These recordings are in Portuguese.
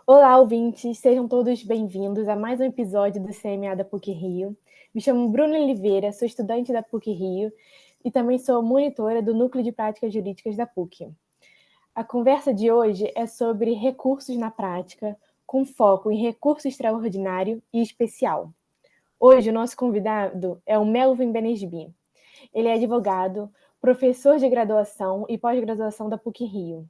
Olá, ouvintes, sejam todos bem-vindos a mais um episódio do CMA da PUC-Rio. Me chamo Bruna Oliveira, sou estudante da PUC-Rio e também sou monitora do Núcleo de Práticas Jurídicas da PUC. A conversa de hoje é sobre recursos na prática, com foco em recurso extraordinário e especial. Hoje, o nosso convidado é o Melvin Benesbi. Ele é advogado, professor de graduação e pós-graduação da PUC-Rio,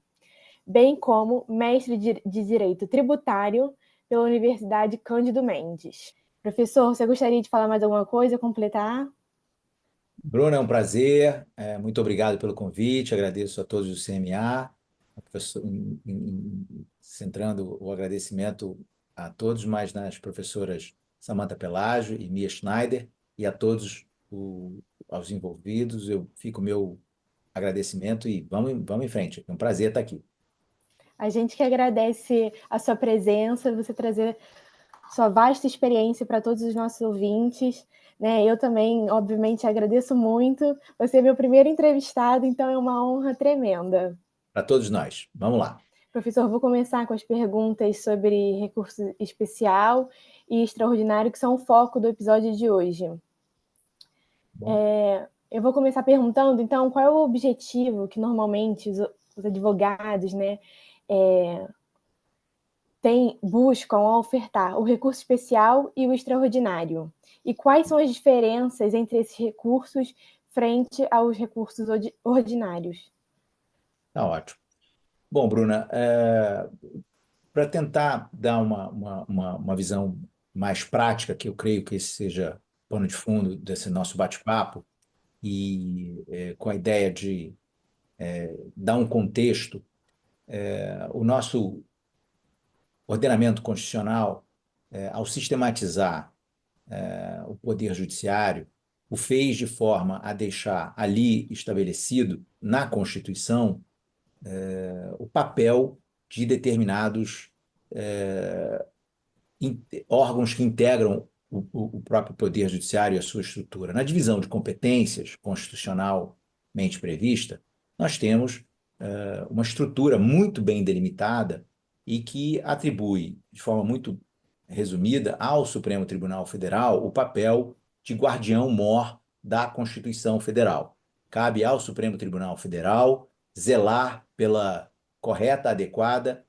bem como mestre de Direito Tributário pela Universidade Cândido Mendes. Professor, você gostaria de falar mais alguma coisa, completar? Bruno, é um prazer, muito obrigado pelo convite, agradeço a todos do CMA, centrando o agradecimento a todos, mas nas professoras Samantha Pelágio e Mia Schneider, e a todos aos envolvidos, eu fico meu agradecimento e vamos em frente, é um prazer estar aqui. A gente que agradece a sua presença, você trazer sua vasta experiência para todos os nossos ouvintes. Né? Eu também, obviamente, agradeço muito. Você é meu primeiro entrevistado, então é uma honra tremenda. Para todos nós, vamos lá. Professor, vou começar com as perguntas sobre recurso especial e extraordinário, que são o foco do episódio de hoje. Bom, Eu vou começar perguntando, então, qual é o objetivo que normalmente os advogados, né, buscam ao ofertar o recurso especial e o extraordinário? E quais são as diferenças entre esses recursos frente aos recursos ordinários? tá ótimo. Bom, Bruna, para tentar dar uma visão mais prática, que eu creio que esse seja o pano de fundo desse nosso bate-papo, e com a ideia de dar um contexto, o nosso ordenamento constitucional, ao sistematizar o poder judiciário, o fez de forma a deixar ali estabelecido na Constituição o papel de determinados órgãos que integram o próprio Poder Judiciário e a sua estrutura. Na divisão de competências constitucionalmente prevista, nós temos uma estrutura muito bem delimitada e que atribui, de forma muito resumida, ao Supremo Tribunal Federal o papel de guardião-mor da Constituição Federal. Cabe ao Supremo Tribunal Federal zelar pela correta, adequada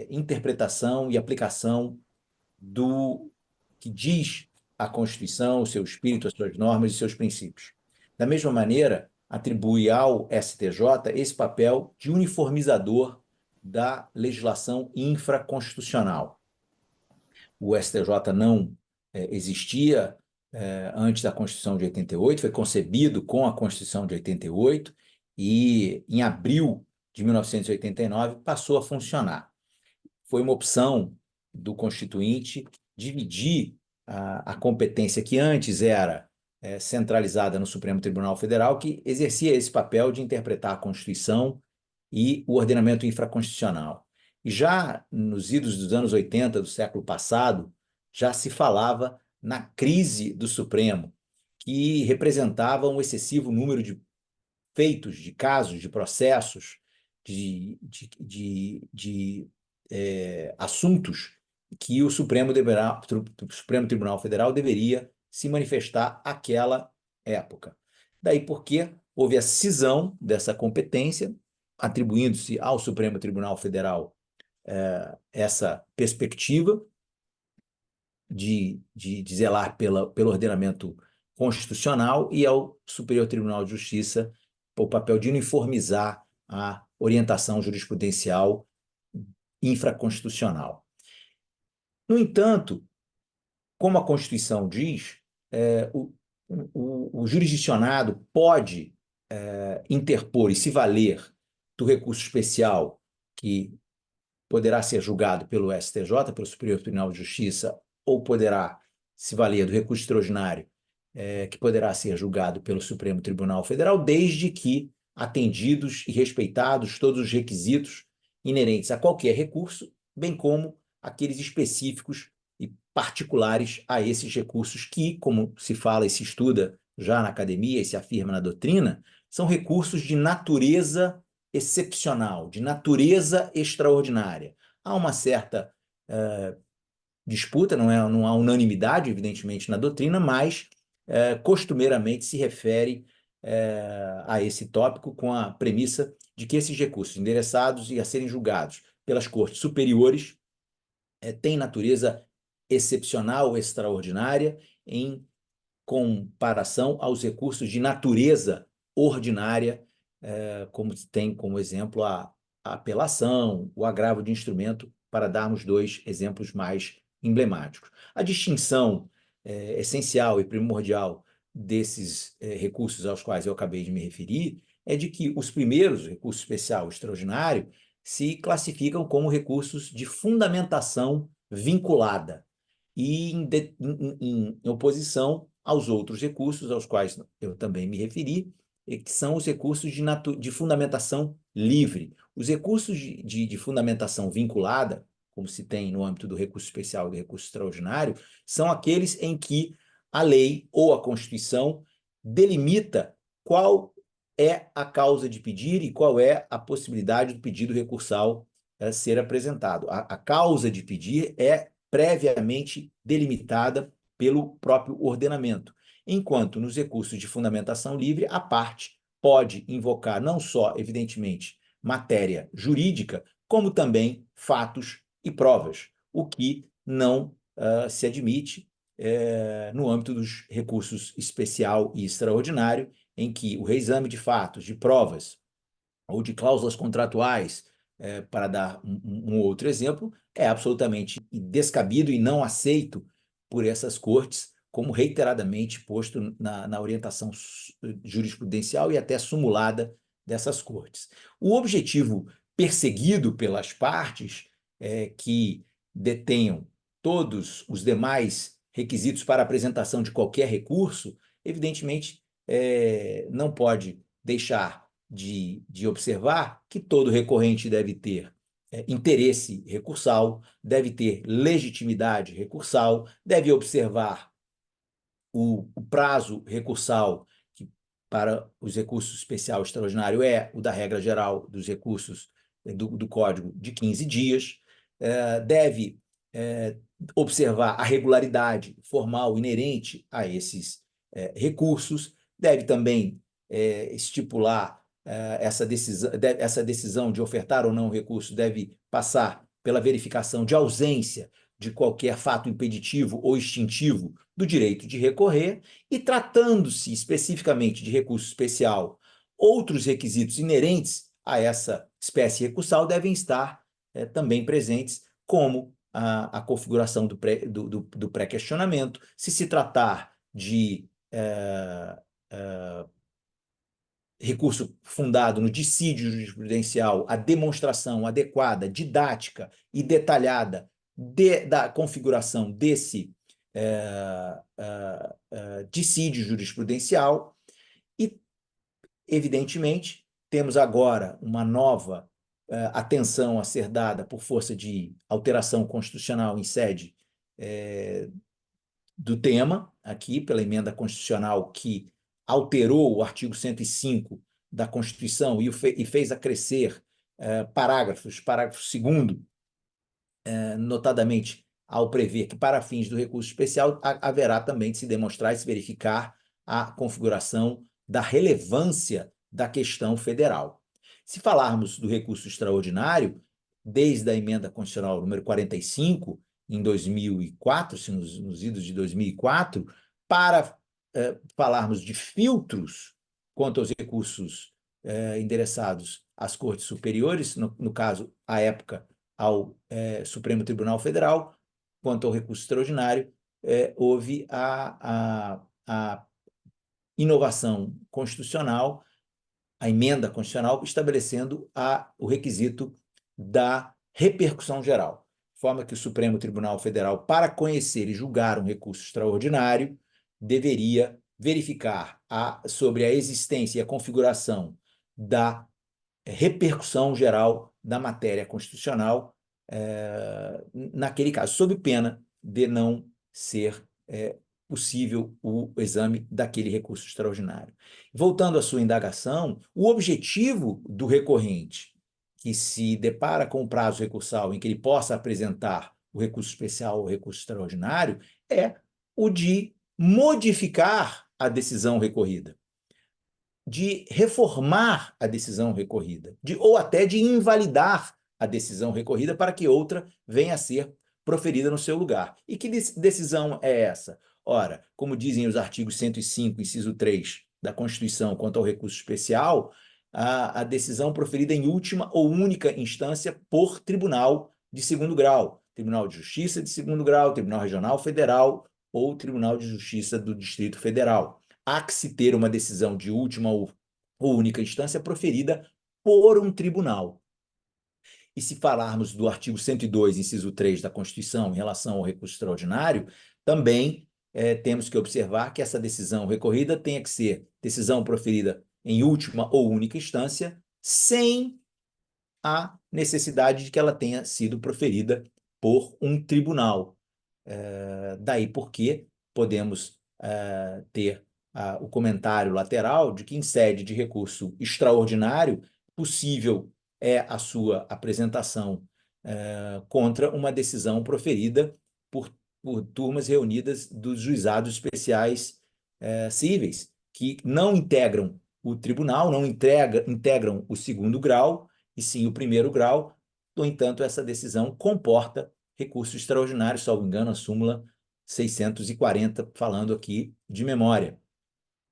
interpretação e aplicação do que diz a Constituição, o seu espírito, as suas normas e seus princípios. Da mesma maneira, atribui ao STJ esse papel de uniformizador da legislação infraconstitucional. O STJ não existia antes da Constituição de 88, foi concebido com a Constituição de 88 e, em abril de 1989, passou a funcionar. Foi uma opção do Constituinte dividir a competência que antes era centralizada no Supremo Tribunal Federal, que exercia esse papel de interpretar a Constituição e o ordenamento infraconstitucional. E já nos idos dos anos 80 do século passado, já se falava na crise do Supremo, que representava um excessivo número de feitos, de casos, de processos, de assuntos que o Supremo Tribunal Federal deveria se manifestar àquela época. Daí porque houve a cisão dessa competência, atribuindo-se ao Supremo Tribunal Federal essa perspectiva de zelar pelo ordenamento constitucional e ao Superior Tribunal de Justiça o papel de uniformizar a orientação jurisprudencial infraconstitucional. No entanto, como a Constituição diz, o jurisdicionado pode interpor e se valer do recurso especial que poderá ser julgado pelo STJ, pelo Superior Tribunal de Justiça, ou poderá se valer do recurso extraordinário, que poderá ser julgado pelo Supremo Tribunal Federal, desde que atendidos e respeitados todos os requisitos inerentes a qualquer recurso, bem como aqueles específicos e particulares a esses recursos que, como se fala e se estuda já na academia e se afirma na doutrina, são recursos de natureza excepcional, de natureza extraordinária. Há uma certa disputa, não há unanimidade, evidentemente, na doutrina, mas costumeiramente se refere a esse tópico com a premissa de que esses recursos endereçados e a serem julgados pelas cortes superiores têm natureza excepcional, extraordinária, em comparação aos recursos de natureza ordinária, como tem como exemplo a apelação, o agravo de instrumento, para darmos dois exemplos mais emblemáticos. A distinção essencial e primordial desses recursos aos quais eu acabei de me referir é de que os primeiros, recurso especial e extraordinário, se classificam como recursos de fundamentação vinculada e em oposição aos outros recursos aos quais eu também me referi, que são os recursos de fundamentação livre. Os recursos de fundamentação vinculada, como se tem no âmbito do recurso especial e do recurso extraordinário, são aqueles em que a lei ou a Constituição delimita qual é a causa de pedir e qual é a possibilidade do pedido recursal ser apresentado. A causa de pedir é previamente delimitada pelo próprio ordenamento, enquanto nos recursos de fundamentação livre, a parte pode invocar não só, evidentemente, matéria jurídica, como também fatos e provas, o que não se admite no âmbito dos recursos especial e extraordinário, em que o reexame de fatos, de provas ou de cláusulas contratuais, para dar um outro exemplo, é absolutamente descabido e não aceito por essas cortes, como reiteradamente posto na orientação jurisprudencial e até sumulada dessas cortes. O objetivo perseguido pelas partes que detenham todos os demais requisitos para apresentação de qualquer recurso, evidentemente, não pode deixar de observar que todo recorrente deve ter interesse recursal, deve ter legitimidade recursal, deve observar o prazo recursal, que para os recursos especial e extraordinário é o da regra geral dos recursos do Código de 15 dias, deve observar a regularidade formal inerente a esses recursos, deve também estipular essa decisão de ofertar ou não o recurso deve passar pela verificação de ausência de qualquer fato impeditivo ou extintivo do direito de recorrer, e tratando-se especificamente de recurso especial, outros requisitos inerentes a essa espécie recursal devem estar também presentes, como a configuração do pré-questionamento, se tratar de recurso fundado no dissídio jurisprudencial, a demonstração adequada, didática e detalhada da configuração desse dissídio jurisprudencial. E, evidentemente, temos agora uma nova atenção a ser dada por força de alteração constitucional em sede do tema, aqui pela emenda constitucional que alterou o artigo 105 da Constituição e fez acrescer parágrafo 2º, notadamente ao prever que, para fins do recurso especial, haverá também de se demonstrar e se verificar a configuração da relevância da questão federal. Se falarmos do recurso extraordinário, desde a emenda constitucional número 45, em 2004, nos idos de 2004, para falarmos de filtros quanto aos recursos endereçados às cortes superiores, no caso, à época, ao Supremo Tribunal Federal, quanto ao recurso extraordinário, houve a inovação constitucional, a emenda constitucional, estabelecendo o requisito da repercussão geral, de forma que o Supremo Tribunal Federal, para conhecer e julgar um recurso extraordinário, deveria verificar sobre a existência e a configuração da repercussão geral da matéria constitucional naquele caso, sob pena de não ser possível o exame daquele recurso extraordinário. Voltando à sua indagação, o objetivo do recorrente que se depara com o prazo recursal em que ele possa apresentar o recurso especial ou o recurso extraordinário é o de modificar a decisão recorrida, de reformar a decisão recorrida, ou até de invalidar a decisão recorrida para que outra venha a ser proferida no seu lugar. E que decisão é essa? Ora, como dizem os artigos 105, inciso 3 da Constituição quanto ao recurso especial, a decisão proferida em última ou única instância por tribunal de segundo grau, Tribunal de Justiça de segundo grau, Tribunal Regional Federal ou Tribunal de Justiça do Distrito Federal. Há que se ter uma decisão de última ou única instância proferida por um tribunal. E se falarmos do artigo 102, inciso 3 da Constituição, em relação ao recurso extraordinário, também temos que observar que essa decisão recorrida tenha que ser decisão proferida em última ou única instância, sem a necessidade de que ela tenha sido proferida por um tribunal. Daí porque podemos ter o comentário lateral de que, em sede de recurso extraordinário, possível é a sua apresentação contra uma decisão proferida por turmas reunidas dos juizados especiais cíveis, que não integram o tribunal, não integram o segundo grau, e sim o primeiro grau. No entanto, essa decisão comporta recurso extraordinário, salvo engano, a súmula 640, falando aqui de memória.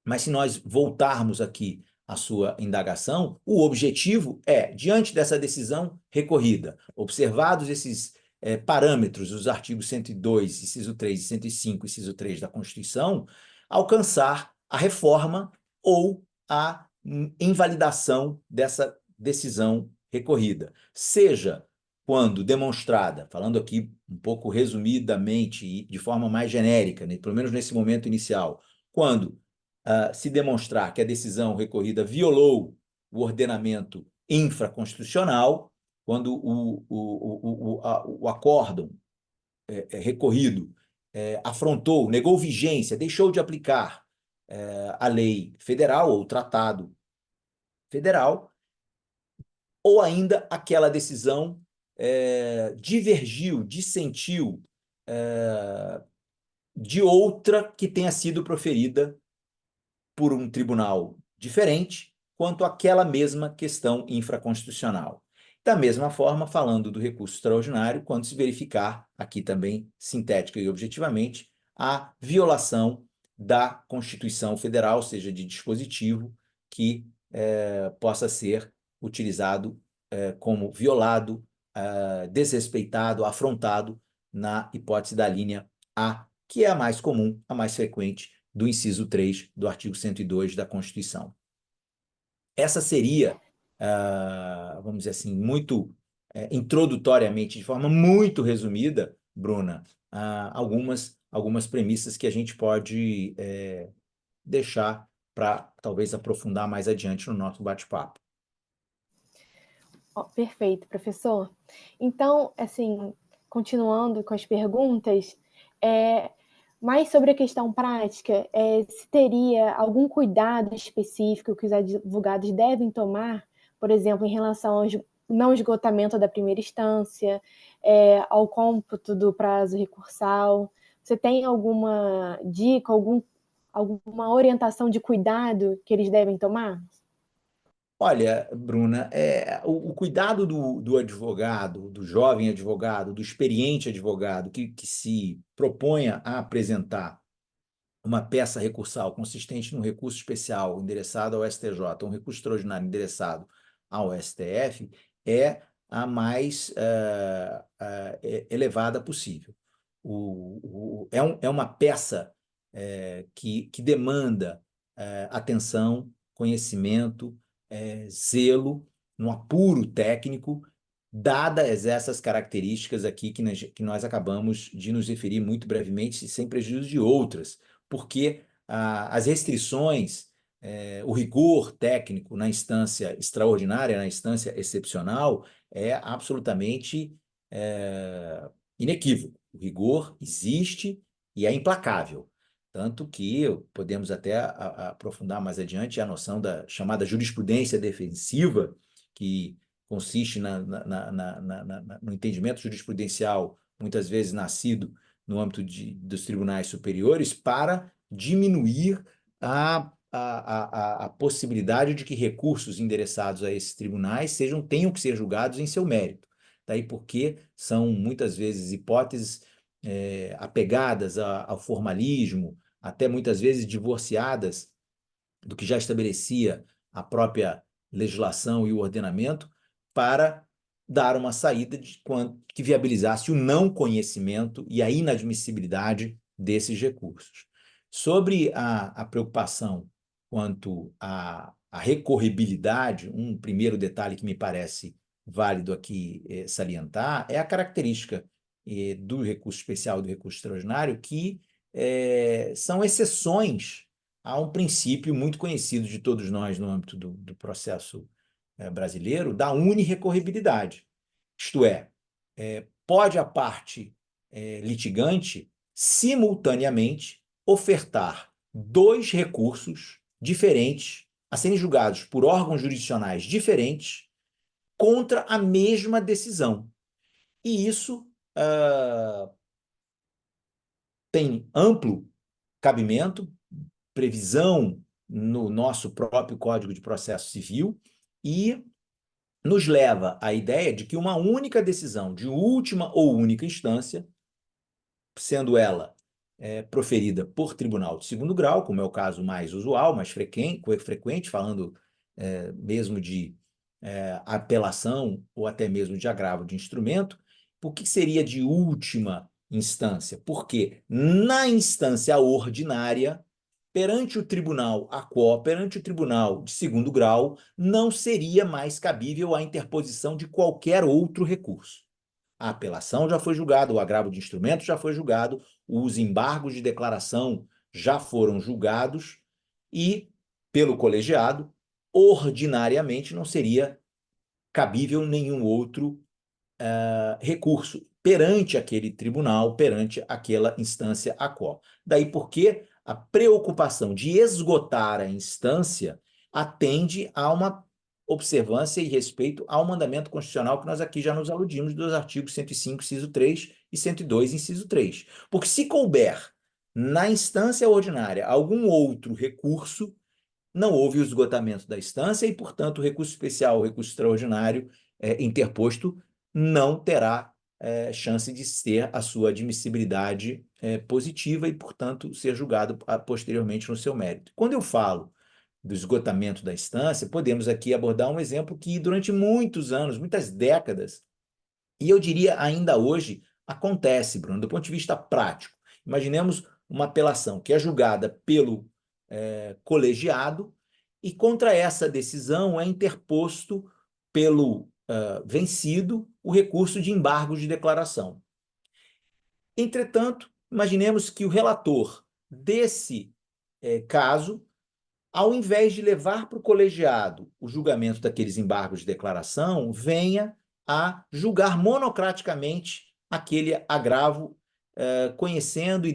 Mas se nós voltarmos aqui à sua indagação, o objetivo é, diante dessa decisão recorrida, observados esses parâmetros dos artigos 102, inciso 3, e 105, inciso 3 da Constituição, alcançar a reforma ou a invalidação dessa decisão recorrida, seja quando demonstrada, falando aqui um pouco resumidamente e de forma mais genérica, né, pelo menos nesse momento inicial, quando se demonstrar que a decisão recorrida violou o ordenamento infraconstitucional, quando o acórdão recorrido afrontou, negou vigência, deixou de aplicar a lei federal ou o tratado federal, ou ainda aquela decisão divergiu, dissentiu de outra que tenha sido proferida por um tribunal diferente quanto àquela mesma questão infraconstitucional. Da mesma forma, falando do recurso extraordinário, quando se verificar, aqui também sintética e objetivamente, a violação da Constituição Federal, seja de dispositivo que possa ser utilizado como violado, desrespeitado, afrontado na hipótese da linha A, que é a mais comum, a mais frequente, do inciso 3 do artigo 102 da Constituição. Essa seria, vamos dizer assim, muito introdutoriamente, de forma muito resumida, Bruna, algumas premissas que a gente pode deixar para talvez aprofundar mais adiante no nosso bate-papo. Oh, perfeito, professor. Então, assim, continuando com as perguntas, mais sobre a questão prática, se teria algum cuidado específico que os advogados devem tomar, por exemplo, em relação ao não esgotamento da primeira instância, ao cômputo do prazo recursal? Você tem alguma dica, alguma orientação de cuidado que eles devem tomar? Olha, Bruna, o cuidado do advogado, do jovem advogado, do experiente advogado que se proponha a apresentar uma peça recursal consistente num recurso especial endereçado ao STJ, um recurso extraordinário endereçado ao STF, é a mais elevada possível. É uma peça que demanda atenção, conhecimento, zelo, no apuro técnico, dadas essas características aqui que nós acabamos de nos referir muito brevemente, sem prejuízo de outras, porque as restrições, o rigor técnico na instância extraordinária, na instância excepcional, é absolutamente inequívoco. O rigor existe e é implacável. Tanto que podemos até aprofundar mais adiante a noção da chamada jurisprudência defensiva, que consiste no entendimento jurisprudencial muitas vezes nascido no âmbito dos tribunais superiores, para diminuir a possibilidade de que recursos endereçados a esses tribunais tenham que ser julgados em seu mérito. Daí porque são muitas vezes hipóteses apegadas ao formalismo, até muitas vezes divorciadas do que já estabelecia a própria legislação e o ordenamento, para dar uma saída que viabilizasse o não conhecimento e a inadmissibilidade desses recursos. Sobre a preocupação quanto à recorribilidade, um primeiro detalhe que me parece válido aqui salientar é a característica do recurso especial e do recurso extraordinário, que são exceções a um princípio muito conhecido de todos nós no âmbito do processo brasileiro, da unirrecorribilidade. Isto é, pode a parte litigante simultaneamente ofertar dois recursos diferentes a serem julgados por órgãos jurisdicionais diferentes contra a mesma decisão. E isso tem amplo cabimento, previsão no nosso próprio Código de Processo Civil, e nos leva à ideia de que uma única decisão de última ou única instância, sendo ela proferida por tribunal de segundo grau, como é o caso mais usual, mais frequente, falando mesmo de apelação ou até mesmo de agravo de instrumento. Por que seria de última instância? Porque na instância ordinária, perante o tribunal ACO, perante o tribunal de segundo grau, não seria mais cabível a interposição de qualquer outro recurso. A apelação já foi julgada, o agravo de instrumento já foi julgado, os embargos de declaração já foram julgados e, pelo colegiado, ordinariamente não seria cabível nenhum outro recurso perante aquele tribunal, perante aquela instância ACO. Daí porque a preocupação de esgotar a instância atende a uma observância e respeito ao mandamento constitucional que nós aqui já nos aludimos dos artigos 105, inciso 3 e 102, inciso 3. Porque se couber na instância ordinária algum outro recurso, não houve o esgotamento da instância e, portanto, o recurso especial, o recurso extraordinário interposto não terá chance de ter a sua admissibilidade positiva e, portanto, ser julgado posteriormente no seu mérito. Quando eu falo do esgotamento da instância, podemos aqui abordar um exemplo que durante muitos anos, muitas décadas, e eu diria ainda hoje, acontece, Bruno, do ponto de vista prático. Imaginemos uma apelação que é julgada pelo colegiado e contra essa decisão é interposto pelo vencido o recurso de embargo de declaração. Entretanto, imaginemos que o relator desse caso, ao invés de levar para o colegiado o julgamento daqueles embargos de declaração, venha a julgar monocraticamente aquele agravo, conhecendo e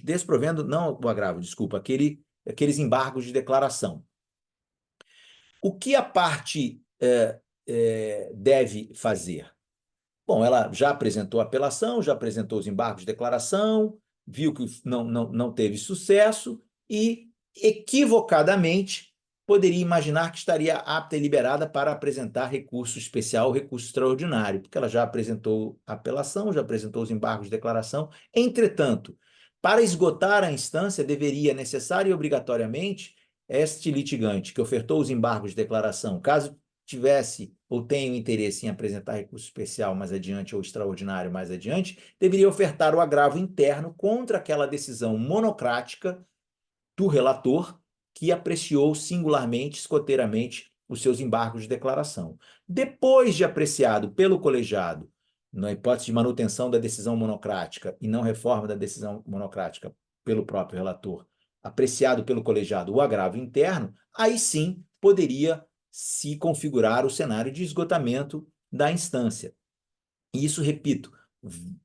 desprovendo, não o agravo, desculpa, aqueles embargos de declaração. O que a parte deve fazer? Bom, ela já apresentou a apelação, já apresentou os embargos de declaração, viu que não teve sucesso e, equivocadamente, poderia imaginar que estaria apta e liberada para apresentar recurso especial, recurso extraordinário, porque ela já apresentou a apelação, já apresentou os embargos de declaração. Entretanto, para esgotar a instância, deveria necessária e obrigatoriamente este litigante que ofertou os embargos de declaração, caso tivesse ou tenha interesse em apresentar recurso especial mais adiante ou extraordinário mais adiante, deveria ofertar o agravo interno contra aquela decisão monocrática do relator que apreciou singularmente, escoteiramente, os seus embargos de declaração. Depois de apreciado pelo colegiado, na hipótese de manutenção da decisão monocrática e não reforma da decisão monocrática pelo próprio relator, apreciado pelo colegiado o agravo interno, aí sim poderia se configurar o cenário de esgotamento da instância. E isso, repito,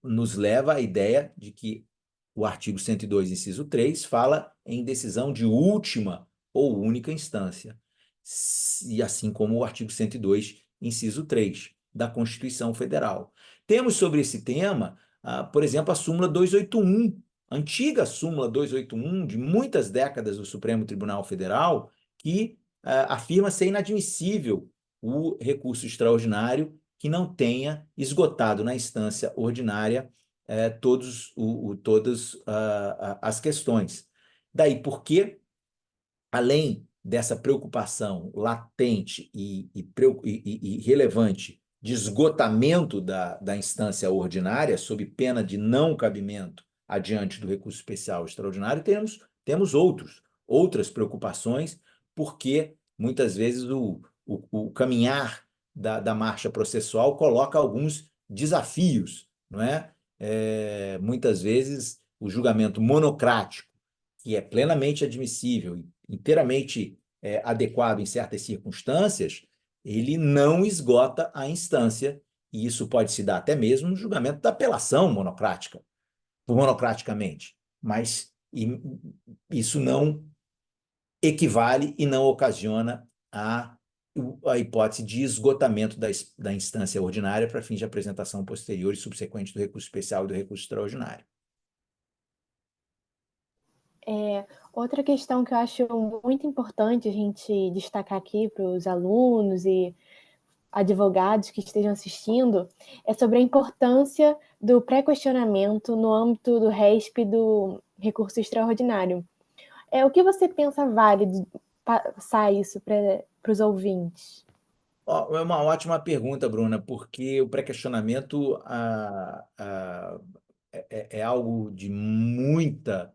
nos leva à ideia de que o artigo 102, inciso 3, fala em decisão de última ou única instância, e assim como o artigo 102, inciso 3. da Constituição Federal. Temos sobre esse tema, por exemplo, a súmula 281, antiga súmula 281, de muitas décadas do Supremo Tribunal Federal, que afirma ser inadmissível o recurso extraordinário que não tenha esgotado na instância ordinária todas as questões. Daí porque, além dessa preocupação latente e relevante de esgotamento da instância ordinária, sob pena de não cabimento adiante do recurso especial extraordinário, temos outras preocupações, porque muitas vezes o caminhar da marcha processual coloca alguns desafios, não é? Muitas vezes o julgamento monocrático, que é plenamente admissível e inteiramente adequado em certas circunstâncias, ele não esgota a instância, e isso pode se dar até mesmo no julgamento da apelação monocraticamente, mas isso não equivale e não ocasiona a hipótese de esgotamento da instância ordinária para fins de apresentação posterior e subsequente do recurso especial e do recurso extraordinário. Outra questão que eu acho muito importante a gente destacar aqui para os alunos e advogados que estejam assistindo é sobre a importância do pré-questionamento no âmbito do RESP do recurso extraordinário. O que você pensa válido passar isso para os ouvintes? É uma ótima pergunta, Bruna, porque o pré-questionamento é algo de muita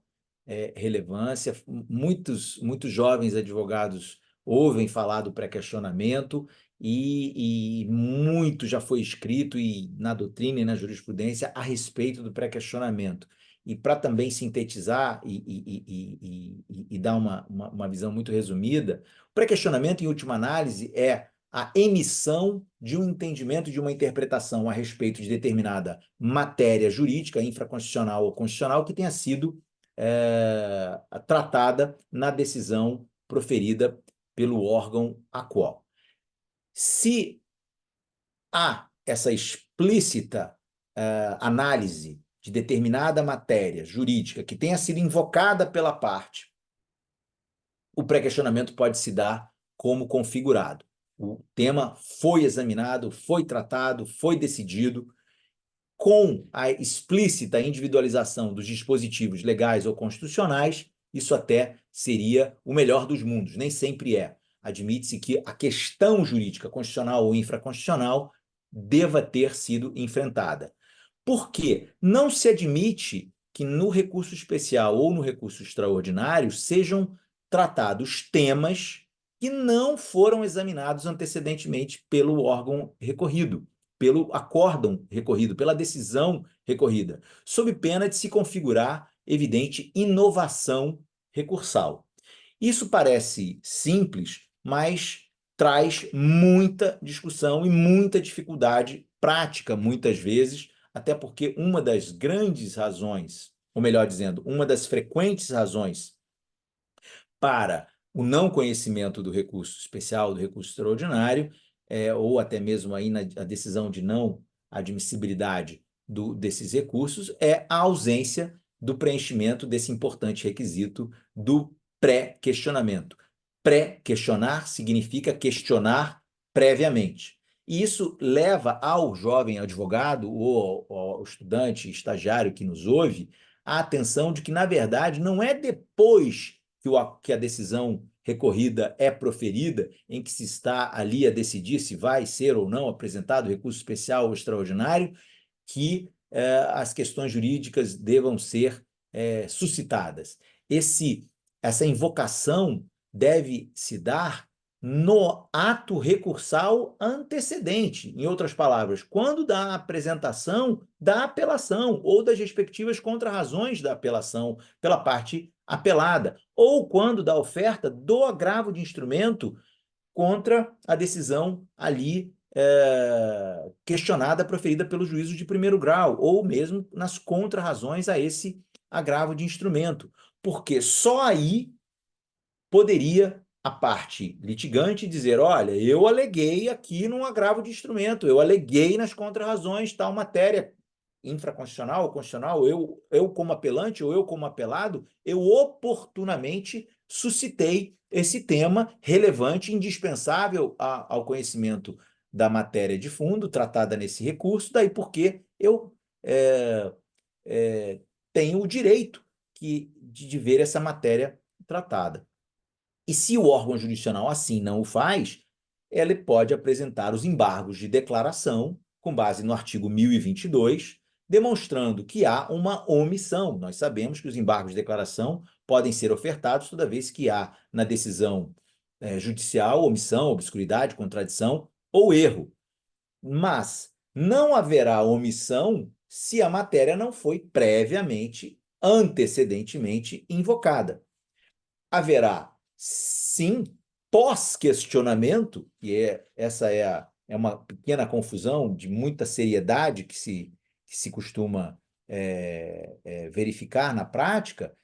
relevância. Muitos jovens advogados ouvem falar do pré-questionamento e muito já foi escrito na doutrina e na jurisprudência a respeito do pré-questionamento. E para também sintetizar e dar uma visão muito resumida, o pré-questionamento, em última análise, é a emissão de um entendimento, de uma interpretação a respeito de determinada matéria jurídica, infraconstitucional ou constitucional, que tenha sido tratada na decisão proferida pelo órgão a qual. Se há essa explícita análise de determinada matéria jurídica que tenha sido invocada pela parte, o pré-questionamento pode se dar como configurado. O tema foi examinado, foi tratado, foi decidido, com a explícita individualização dos dispositivos legais ou constitucionais, isso até seria o melhor dos mundos. Nem sempre é. Admite-se que a questão jurídica, constitucional ou infraconstitucional, deva ter sido enfrentada. Por quê? Não se admite que no recurso especial ou no recurso extraordinário sejam tratados temas que não foram examinados antecedentemente pelo órgão recorrido, pelo acórdão recorrido, pela decisão recorrida, sob pena de se configurar evidente inovação recursal. Isso parece simples, mas traz muita discussão e muita dificuldade prática, muitas vezes, até porque uma das grandes razões, ou melhor dizendo, uma das frequentes razões para o não conhecimento do recurso especial, do recurso extraordinário, ou até mesmo aí a decisão de não admissibilidade desses recursos, é a ausência do preenchimento desse importante requisito do pré-questionamento. Pré-questionar significa questionar previamente. E isso leva ao jovem advogado ou ao estudante, estagiário que nos ouve, a atenção de que, na verdade, não é depois que a decisão recorrida é proferida, em que se está ali a decidir se vai ser ou não apresentado recurso especial ou extraordinário, que as questões jurídicas devam ser suscitadas. Essa invocação deve se dar no ato recursal antecedente, em outras palavras, quando da apresentação da apelação ou das respectivas contrarrazões da apelação pela parte apelada, ou quando da oferta do agravo de instrumento contra a decisão ali questionada, proferida pelo juízo de primeiro grau, ou mesmo nas contrarrazões a esse agravo de instrumento, porque só aí poderia a parte litigante dizer, olha, eu aleguei aqui num agravo de instrumento, eu aleguei nas contrarrazões tal matéria infraconstitucional ou constitucional, eu como apelante ou eu como apelado, eu oportunamente suscitei esse tema relevante, indispensável ao conhecimento da matéria de fundo tratada nesse recurso, daí porque eu é, tenho o direito de ver essa matéria tratada. E se o órgão jurisdicional assim não o faz, ele pode apresentar os embargos de declaração, com base no artigo 1022, demonstrando que há uma omissão. Nós sabemos que os embargos de declaração podem ser ofertados toda vez que há na decisão judicial omissão, obscuridade, contradição ou erro. Mas não haverá omissão se a matéria não foi previamente, antecedentemente invocada. Haverá, sim, pós-questionamento, essa é uma pequena confusão de muita seriedade que se costuma verificar na prática,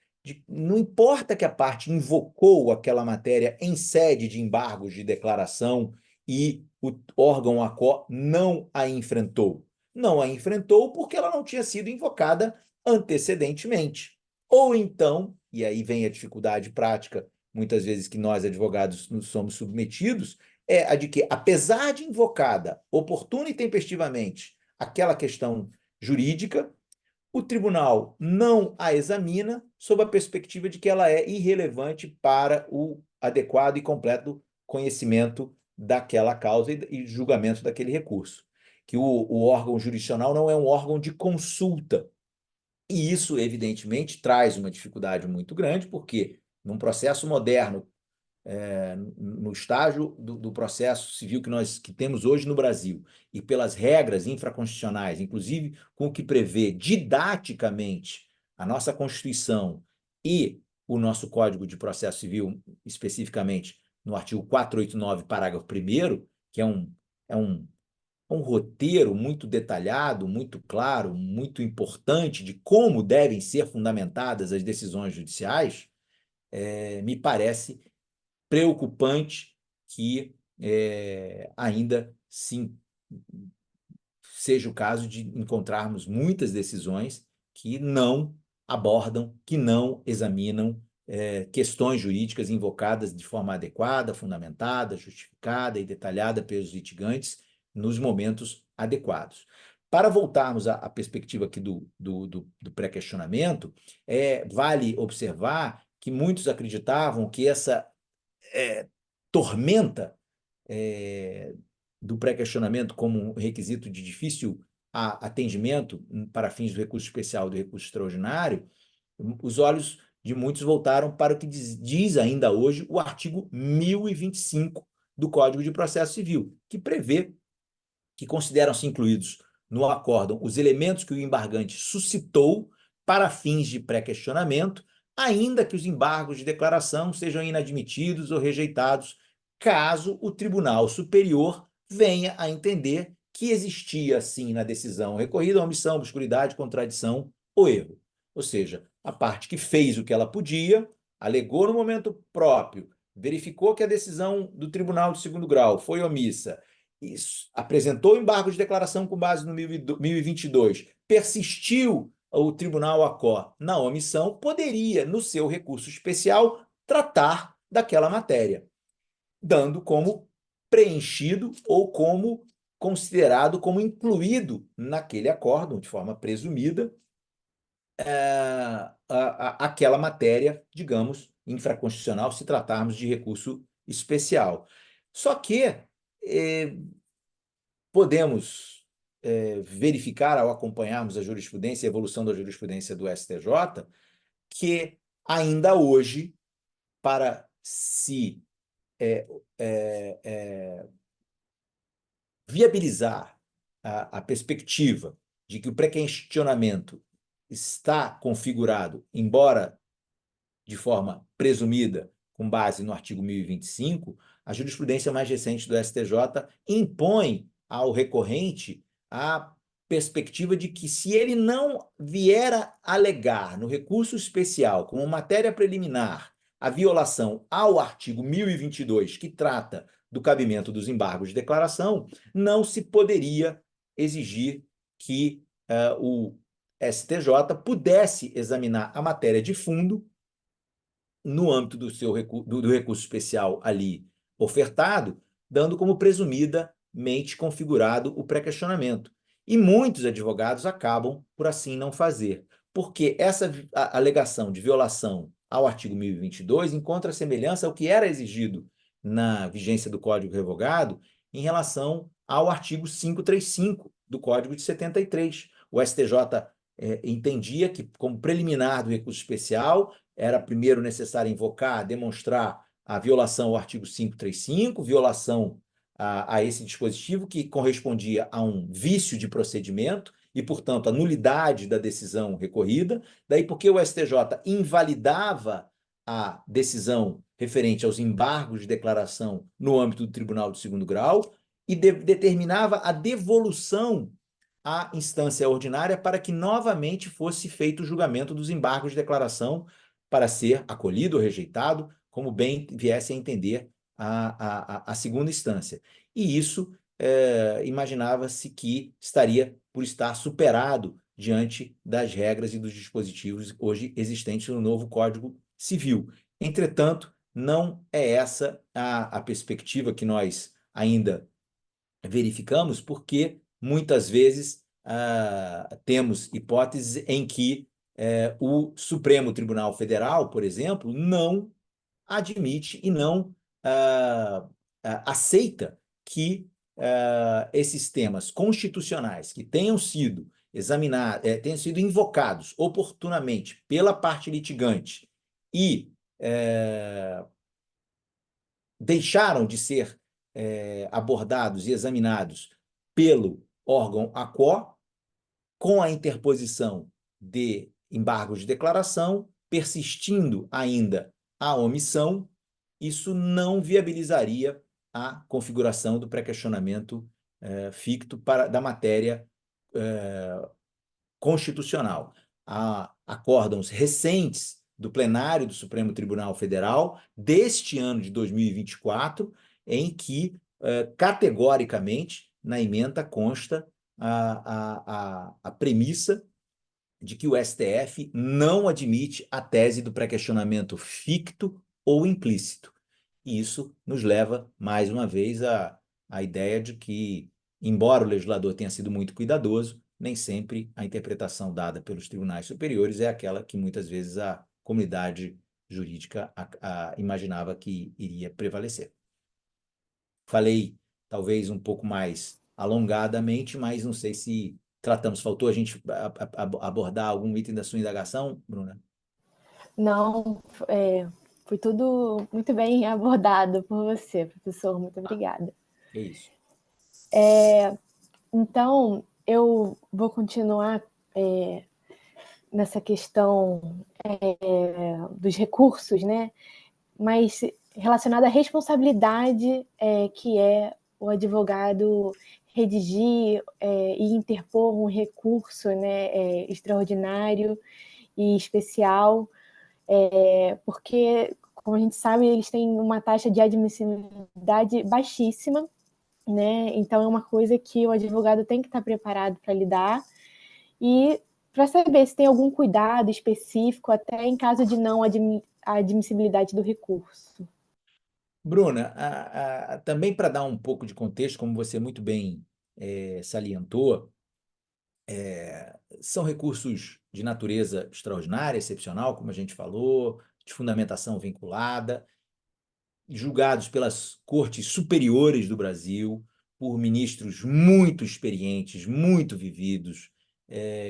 não importa que a parte invocou aquela matéria em sede de embargos de declaração e o órgão ACO não a enfrentou. Não a enfrentou porque ela não tinha sido invocada antecedentemente. Ou então, e aí vem a dificuldade prática, muitas vezes que nós, advogados, nos somos submetidos, é a de que, apesar de invocada oportuna e tempestivamente aquela questão jurídica, o tribunal não a examina sob a perspectiva de que ela é irrelevante para o adequado e completo conhecimento daquela causa e julgamento daquele recurso. Que o órgão jurisdicional não é um órgão de consulta, e isso, evidentemente, traz uma dificuldade muito grande, porque num processo moderno, no estágio do processo civil que temos hoje no Brasil, e pelas regras infraconstitucionais, inclusive com o que prevê didaticamente a nossa Constituição e o nosso Código de Processo Civil, especificamente no artigo 489, parágrafo 1º, que é um roteiro muito detalhado, muito claro, muito importante de como devem ser fundamentadas as decisões judiciais, me parece preocupante que ainda sim seja o caso de encontrarmos muitas decisões que não abordam, que não examinam questões jurídicas invocadas de forma adequada, fundamentada, justificada e detalhada pelos litigantes nos momentos adequados. Para voltarmos à perspectiva aqui do pré-questionamento, vale observar que muitos acreditavam que essa tormenta do pré-questionamento como um requisito de difícil atendimento para fins do recurso especial e do recurso extraordinário, os olhos de muitos voltaram para o que diz ainda hoje o artigo 1025 do Código de Processo Civil, que prevê que consideram-se incluídos no acórdão os elementos que o embargante suscitou para fins de pré-questionamento, ainda que os embargos de declaração sejam inadmitidos ou rejeitados, caso o Tribunal Superior venha a entender que existia, sim, na decisão recorrida, omissão, obscuridade, contradição ou erro. Ou seja, a parte que fez o que ela podia, alegou no momento próprio, verificou que a decisão do Tribunal de Segundo Grau foi omissa, apresentou embargo de declaração com base no 1022, persistiu o Tribunal ACO na omissão, poderia, no seu recurso especial, tratar daquela matéria, dando como preenchido ou como considerado como incluído naquele acórdão, de forma presumida, aquela matéria, digamos, infraconstitucional, se tratarmos de recurso especial. Só que podemos verificar, ao acompanharmos a jurisprudência, a evolução da jurisprudência do STJ, que ainda hoje, para se viabilizar a perspectiva de que o pré-questionamento está configurado, embora de forma presumida, com base no artigo 1025, a jurisprudência mais recente do STJ impõe ao recorrente a perspectiva de que, se ele não vier a alegar no recurso especial, como matéria preliminar, a violação ao artigo 1022, que trata do cabimento dos embargos de declaração, não se poderia exigir que o STJ pudesse examinar a matéria de fundo no âmbito do recurso especial ali ofertado, dando como presumidamente configurado o pré-questionamento. E muitos advogados acabam por assim não fazer, porque essa alegação de violação ao artigo 1022 encontra semelhança ao que era exigido na vigência do Código Revogado em relação ao artigo 535 do Código de 73. O STJ entendia que, como preliminar do recurso especial, era primeiro necessário invocar, demonstrar a violação ao artigo 535, violação a esse dispositivo, que correspondia a um vício de procedimento e, portanto, a nulidade da decisão recorrida. Daí porque o STJ invalidava a decisão referente aos embargos de declaração no âmbito do Tribunal do Segundo Grau e determinava a devolução à instância ordinária para que novamente fosse feito o julgamento dos embargos de declaração para ser acolhido ou rejeitado, como bem viesse a entender a segunda instância. E isso imaginava-se que estaria por estar superado diante das regras e dos dispositivos hoje existentes no novo Código Civil. Entretanto, não é essa a perspectiva que nós ainda verificamos, porque muitas vezes temos hipóteses em que o Supremo Tribunal Federal, por exemplo, não admite e não aceita que esses temas constitucionais que tenham sido examinados, tenham sido invocados oportunamente pela parte litigante e deixaram de ser abordados e examinados pelo órgão ACO, com a interposição de embargos de declaração, persistindo ainda a omissão, isso não viabilizaria a configuração do pré-questionamento ficto da matéria constitucional. Há acórdãos recentes do plenário do Supremo Tribunal Federal deste ano de 2024, em que, categoricamente, na ementa consta a premissa de que o STF não admite a tese do pré-questionamento ficto ou implícito. E isso nos leva, mais uma vez, à ideia de que, embora o legislador tenha sido muito cuidadoso, nem sempre a interpretação dada pelos tribunais superiores é aquela que muitas vezes a comunidade jurídica imaginava que iria prevalecer. Falei talvez um pouco mais alongadamente, mas não sei se tratamos. Faltou a gente abordar algum item da sua indagação, Bruna? Não, foi tudo muito bem abordado por você, professor. Muito obrigada. É isso. Então, eu vou continuar nessa questão dos recursos, né? Mas relacionada à responsabilidade que é o advogado redigir e interpor um recurso, né, extraordinário e especial, porque, como a gente sabe, eles têm uma taxa de admissibilidade baixíssima, né? Então é uma coisa que o advogado tem que estar preparado para lidar e para saber se tem algum cuidado específico, até em caso de não admissibilidade do recurso. Bruna, também para dar um pouco de contexto, como você muito bem salientou, são recursos de natureza extraordinária, excepcional, como a gente falou, de fundamentação vinculada, julgados pelas cortes superiores do Brasil, por ministros muito experientes, muito vividos,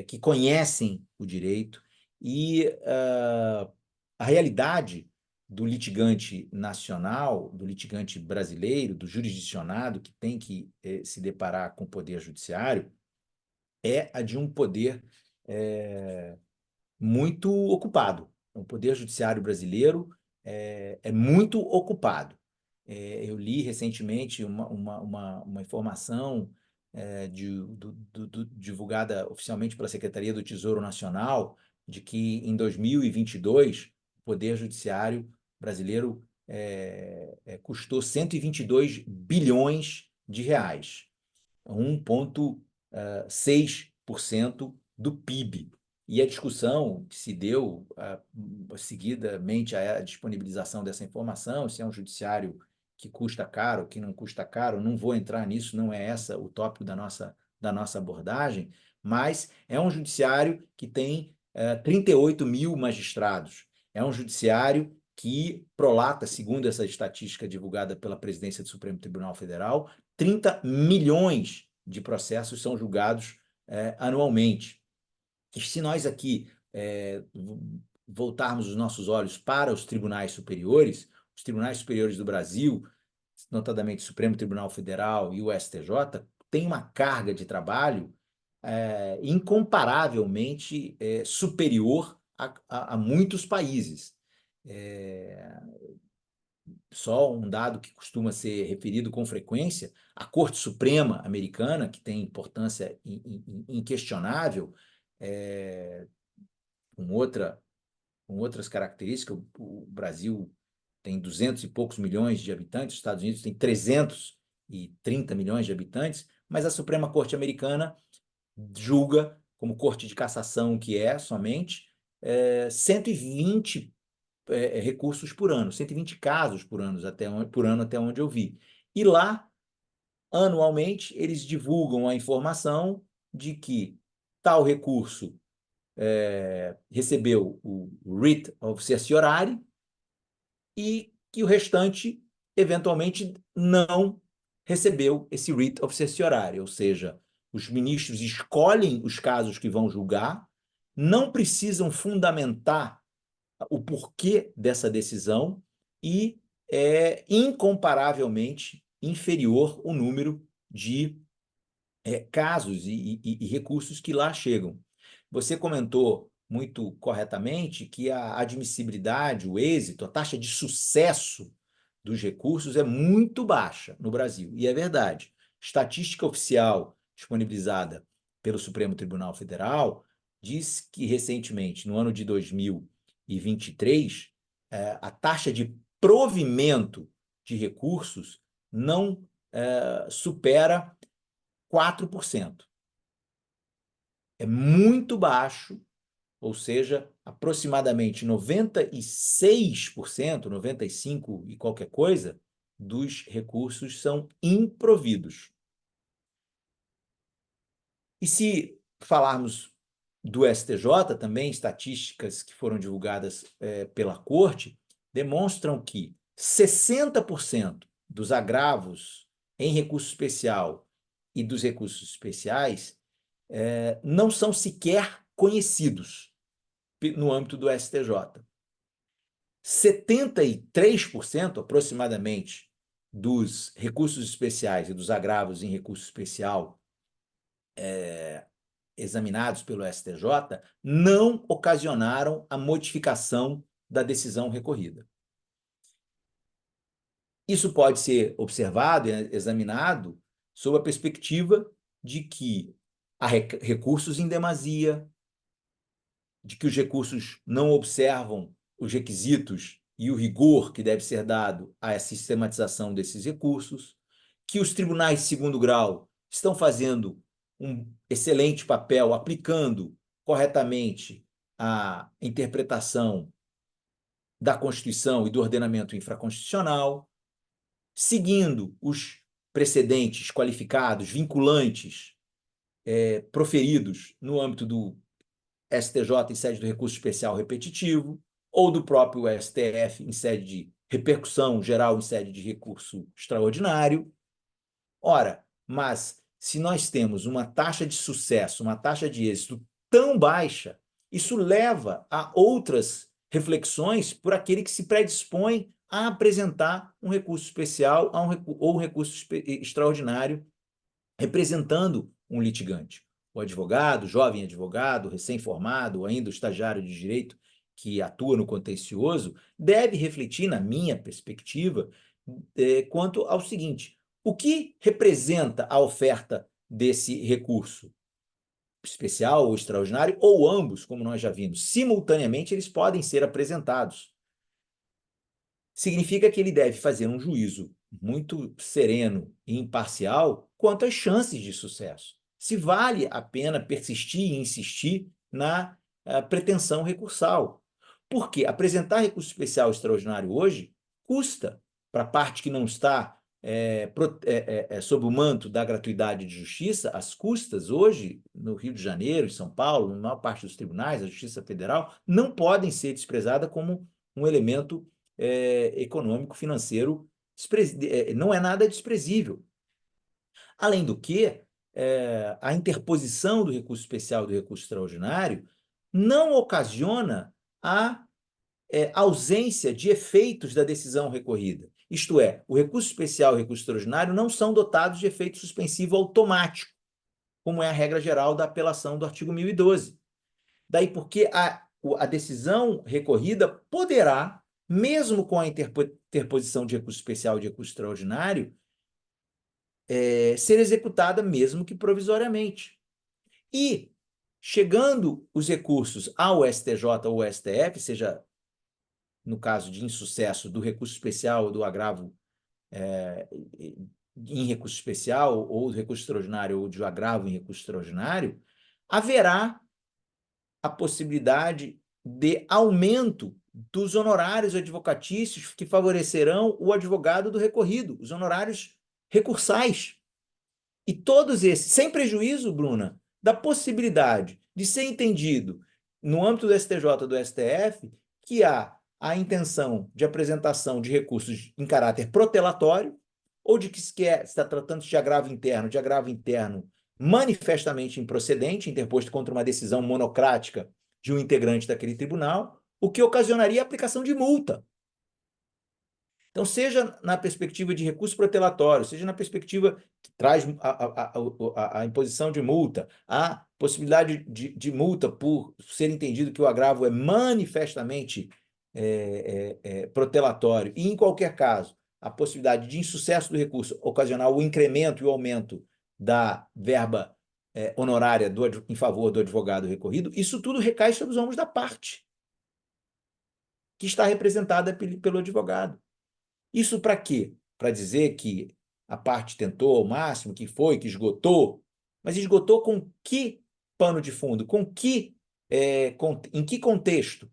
que conhecem o direito, e a realidade do litigante nacional, do litigante brasileiro, do jurisdicionado, que tem que se deparar com o poder judiciário, é a de um poder muito ocupado. O poder judiciário brasileiro é muito ocupado. Eu li recentemente uma informação divulgada oficialmente pela Secretaria do Tesouro Nacional de que em 2022 o Poder Judiciário brasileiro custou 122 bilhões de reais, 1,6% do PIB. E a discussão que se deu seguidamente à disponibilização dessa informação, se é um judiciário que custa caro, que não custa caro, não vou entrar nisso, não é essa o tópico da nossa abordagem, mas é um judiciário que tem 38 mil magistrados. É um judiciário que prolata, segundo essa estatística divulgada pela presidência do Supremo Tribunal Federal, 30 milhões de processos são julgados anualmente. E se nós aqui voltarmos os nossos olhos para os tribunais superiores do Brasil, notadamente o Supremo Tribunal Federal e o STJ, têm uma carga de trabalho incomparavelmente superior a muitos países. Só um dado que costuma ser referido com frequência: a Corte Suprema americana, que tem importância inquestionável, com outras características. O Brasil tem 200 e poucos milhões de habitantes, os Estados Unidos tem 330 milhões de habitantes, mas a Suprema Corte Americana julga, como corte de cassação que somente, 120 recursos por ano, 120 casos por ano, até onde eu vi. E lá, anualmente, eles divulgam a informação de que tal recurso recebeu o writ of certiorari e que o restante, eventualmente, não recebeu esse writ of certiorari, ou seja, os ministros escolhem os casos que vão julgar, não precisam fundamentar o porquê dessa decisão e é incomparavelmente inferior o número de casos e recursos que lá chegam. Você comentou muito corretamente que a admissibilidade, o êxito, a taxa de sucesso dos recursos é muito baixa no Brasil. E é verdade. Estatística oficial disponibilizada pelo Supremo Tribunal Federal diz que, recentemente, no ano de 2023, a taxa de provimento de recursos não supera 4%. É muito baixo, ou seja, aproximadamente 96%, 95% e qualquer coisa, dos recursos são improvidos. E se falarmos do STJ, também estatísticas que foram divulgadas pela Corte demonstram que 60% dos agravos em recurso especial e dos recursos especiais não são sequer conhecidos no âmbito do STJ. 73%, aproximadamente, dos recursos especiais e dos agravos em recurso especial examinados pelo STJ não ocasionaram a modificação da decisão recorrida. Isso pode ser observado e examinado sob a perspectiva de que há recursos em demasia, de que os recursos não observam os requisitos e o rigor que deve ser dado à sistematização desses recursos, que os tribunais de segundo grau estão fazendo um excelente papel aplicando corretamente a interpretação da Constituição e do ordenamento infraconstitucional, seguindo os precedentes qualificados, vinculantes, proferidos no âmbito do STJ em sede do recurso especial repetitivo, ou do próprio STF em sede de repercussão geral, em sede de recurso extraordinário. Ora, mas se nós temos uma taxa de sucesso, uma taxa de êxito tão baixa, isso leva a outras reflexões por aquele que se predispõe a apresentar um recurso especial ou um recurso extraordinário representando um litigante. O advogado, jovem advogado, recém-formado, ainda o estagiário de direito que atua no contencioso, deve refletir, na minha perspectiva, quanto ao seguinte: o que representa a oferta desse recurso especial ou extraordinário, ou ambos, como nós já vimos? Simultaneamente, eles podem ser apresentados. significa que ele deve fazer um juízo muito sereno e imparcial quanto às chances de sucesso. Se vale a pena persistir e insistir na pretensão recursal. Porque apresentar recurso especial extraordinário hoje custa para a parte que não está sob o manto da gratuidade de justiça. As custas hoje, no Rio de Janeiro, em São Paulo, na maior parte dos tribunais, a Justiça Federal, não podem ser desprezadas como um elemento econômico, financeiro, não é nada desprezível. Além do que, a interposição do recurso especial e do recurso extraordinário não ocasiona a ausência de efeitos da decisão recorrida. Isto é, o recurso especial e o recurso extraordinário não são dotados de efeito suspensivo automático, como é a regra geral da apelação do artigo 1012. Daí porque a decisão recorrida poderá, mesmo com a interposição de recurso especial e de recurso extraordinário, ser executada mesmo que provisoriamente. E, chegando os recursos ao STJ ou ao STF, seja no caso de insucesso do recurso especial ou do agravo em recurso especial, ou do recurso extraordinário, ou de agravo em recurso extraordinário, haverá a possibilidade de aumento dos honorários advocatícios que favorecerão o advogado do recorrido, os honorários recursais. E todos esses, sem prejuízo, Bruna, da possibilidade de ser entendido no âmbito do STJ ou do STF que há a intenção de apresentação de recursos em caráter protelatório, ou de que se está tratando de agravo interno manifestamente improcedente, interposto contra uma decisão monocrática de um integrante daquele tribunal, o que ocasionaria a aplicação de multa. Então, seja na perspectiva de recurso protelatório, seja na perspectiva que traz a imposição de multa, a possibilidade de multa por ser entendido que o agravo é manifestamente protelatório, e, em qualquer caso, a possibilidade de insucesso do recurso ocasionar o incremento e o aumento da verba honorária em favor do advogado recorrido, isso tudo recai sobre os ombros da parte que está representada pelo advogado. Isso para quê? Para dizer que a parte tentou ao máximo, que esgotou, mas esgotou com que pano de fundo? Em que contexto?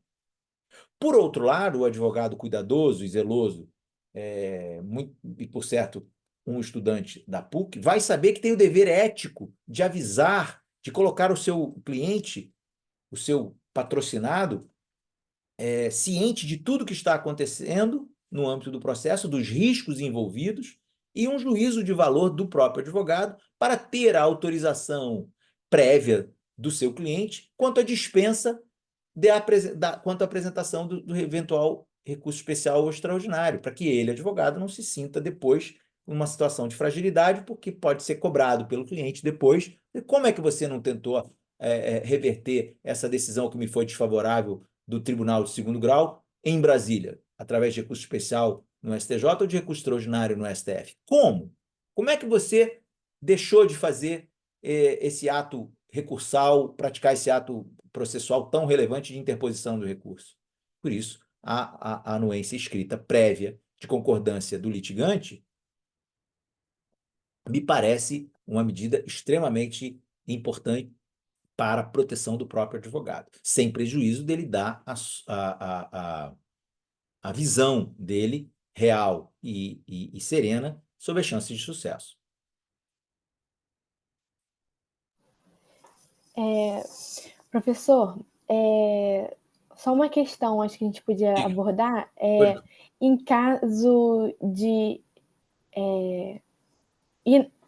Por outro lado, o advogado cuidadoso e zeloso, e por certo, um estudante da PUC, vai saber que tem o dever ético de avisar, de colocar o seu cliente, o seu patrocinado, ciente de tudo que está acontecendo no âmbito do processo, dos riscos envolvidos, e um juízo de valor do próprio advogado para ter a autorização prévia do seu cliente quanto à dispensa quanto à apresentação do eventual recurso especial ou extraordinário, para que ele, advogado, não se sinta depois numa situação de fragilidade, porque pode ser cobrado pelo cliente depois. Como é que você não tentou reverter essa decisão que me foi desfavorável do Tribunal de Segundo Grau em Brasília, através de recurso especial no STJ ou de recurso extraordinário no STF? Como? Como é que você deixou de fazer esse ato recursal, praticar esse ato processual tão relevante de interposição do recurso? Por isso, a anuência escrita prévia de concordância do litigante me parece uma medida extremamente importante para a proteção do próprio advogado, sem prejuízo dele dar a visão dele real e serena sobre as chances de sucesso. Professor, só uma questão, acho que a gente podia abordar, em caso de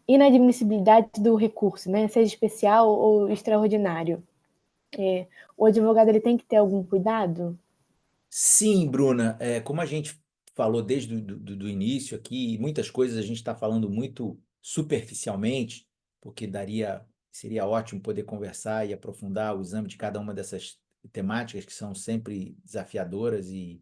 inadmissibilidade do recurso, né, seja especial ou extraordinário, o advogado ele tem que ter algum cuidado? Sim, Bruna, como a gente falou desde do início aqui, muitas coisas a gente está falando muito superficialmente, porque seria ótimo poder conversar e aprofundar o exame de cada uma dessas temáticas que são sempre desafiadoras e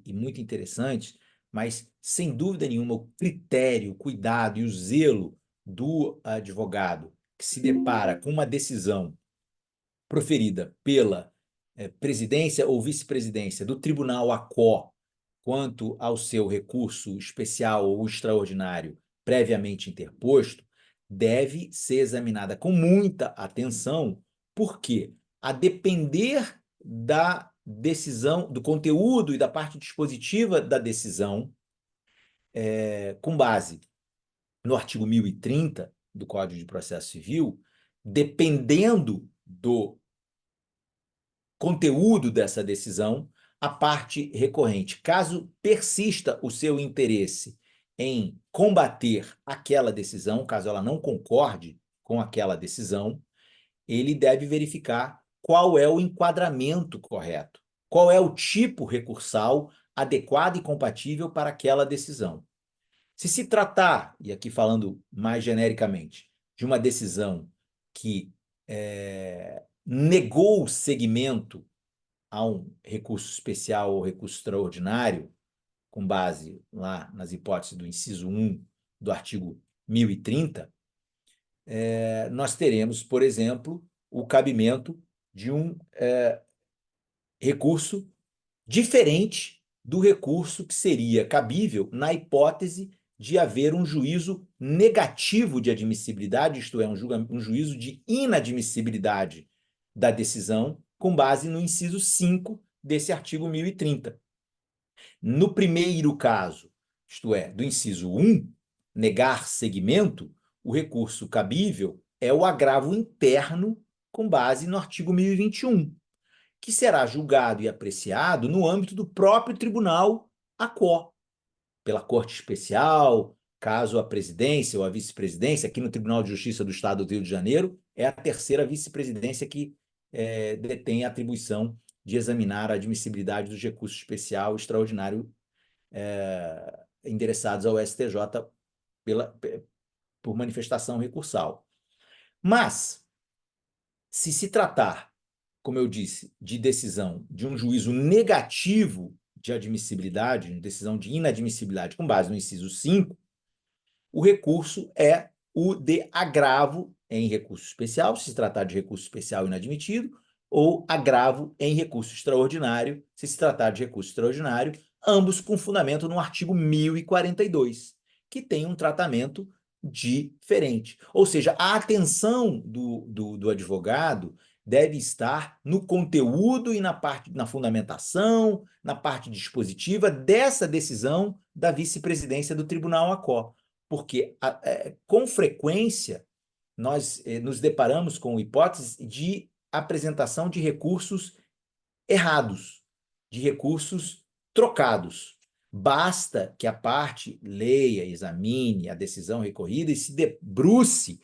muito interessantes, mas, sem dúvida nenhuma, o critério, o cuidado e o zelo do advogado que se depara com uma decisão proferida pela presidência ou vice-presidência do Tribunal ACO, quanto ao seu recurso especial ou extraordinário previamente interposto, deve ser examinada com muita atenção, porque, a depender da decisão, do conteúdo e da parte dispositiva da decisão, com base no artigo 1030 do Código de Processo Civil, dependendo do conteúdo dessa decisão, a parte recorrente, caso persista o seu interesse em combater aquela decisão, caso ela não concorde com aquela decisão, ele deve verificar qual é o enquadramento correto, qual é o tipo recursal adequado e compatível para aquela decisão. Se tratar, e aqui falando mais genericamente, de uma decisão que negou seguimento a um recurso especial ou recurso extraordinário, com base lá nas hipóteses do inciso 1 do artigo 1030, nós teremos, por exemplo, o cabimento de um recurso diferente do recurso que seria cabível na hipótese de haver um juízo negativo de admissibilidade, isto é, um juízo de inadmissibilidade da decisão, com base no inciso 5 desse artigo 1030. No primeiro caso, isto é, do inciso 1, negar seguimento, o recurso cabível é o agravo interno com base no artigo 1021, que será julgado e apreciado no âmbito do próprio tribunal ACO, pela Corte Especial, caso a presidência ou a vice-presidência, aqui no Tribunal de Justiça do Estado do Rio de Janeiro, é a terceira vice-presidência que detém a atribuição de examinar a admissibilidade dos recursos especial e extraordinário endereçados ao STJ por manifestação recursal. Mas, se tratar, como eu disse, de decisão de um juízo negativo de admissibilidade, decisão de inadmissibilidade com base no inciso 5, o recurso é o de agravo em recurso especial, se tratar de recurso especial inadmitido, ou agravo em recurso extraordinário, se tratar de recurso extraordinário, ambos com fundamento no artigo 1042, que tem um tratamento diferente. Ou seja, a atenção do advogado deve estar no conteúdo e na fundamentação, na parte dispositiva dessa decisão da vice-presidência do Tribunal ACO. Porque, com frequência, nós nos deparamos com hipóteses de apresentação de recursos errados, de recursos trocados. Basta que a parte leia, examine a decisão recorrida e se debruce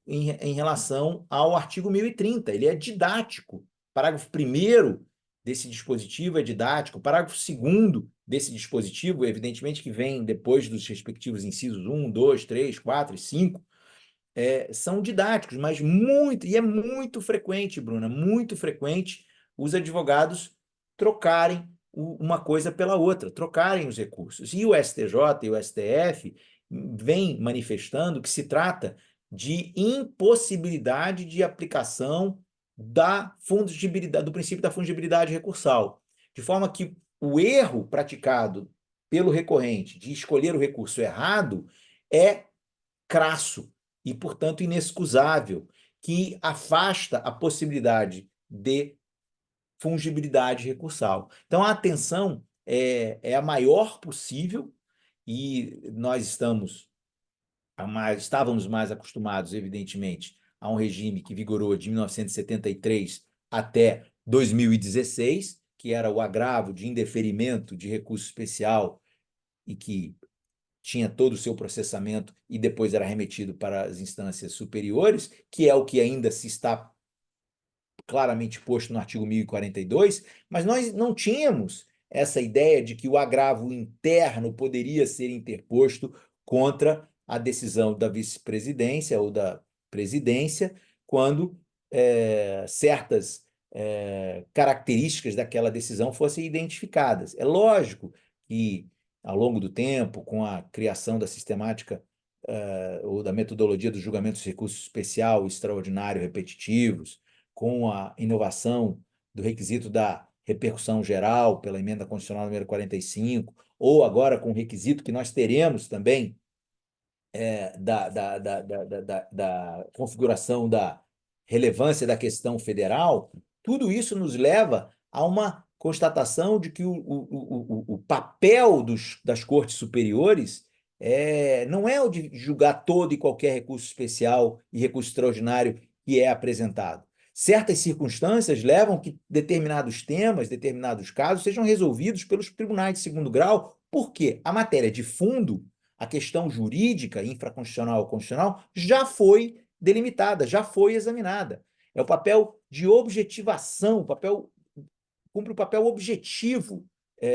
em relação ao artigo 1030. Ele é didático. Parágrafo 1º desse dispositivo é didático. Parágrafo 2º desse dispositivo, evidentemente que vem depois dos respectivos incisos 1, 2, 3, 4 e 5, são didáticos, mas é muito frequente, Bruna, muito frequente os advogados trocarem uma coisa pela outra, trocarem os recursos. E o STJ e o STF vêm manifestando que se trata de impossibilidade de aplicação do princípio da fungibilidade recursal, de forma que o erro praticado pelo recorrente de escolher o recurso errado é crasso e, portanto, inexcusável, que afasta a possibilidade de fungibilidade recursal. Então, a atenção é a maior possível e nós estávamos mais acostumados, evidentemente, a um regime que vigorou de 1973 até 2016, que era o agravo de indeferimento de recurso especial e que tinha todo o seu processamento e depois era remetido para as instâncias superiores, que é o que ainda se está claramente posto no artigo 1042, mas nós não tínhamos essa ideia de que o agravo interno poderia ser interposto contra a decisão da vice-presidência ou da presidência, quando certas características daquela decisão fossem identificadas. É lógico que, ao longo do tempo, com a criação da sistemática ou da metodologia dos julgamentos de recurso especial, extraordinário, repetitivos, com a inovação do requisito da repercussão geral pela emenda constitucional número 45, ou agora com o requisito que nós teremos também da configuração da relevância da questão federal, tudo isso nos leva a uma constatação de que o papel das cortes superiores não é o de julgar todo e qualquer recurso especial e recurso extraordinário que é apresentado. Certas circunstâncias levam que determinados temas, determinados casos, sejam resolvidos pelos tribunais de segundo grau, porque a matéria de fundo, a questão jurídica, infraconstitucional ou constitucional, já foi delimitada, já foi examinada. É o papel de objetivação, cumpre o papel objetivo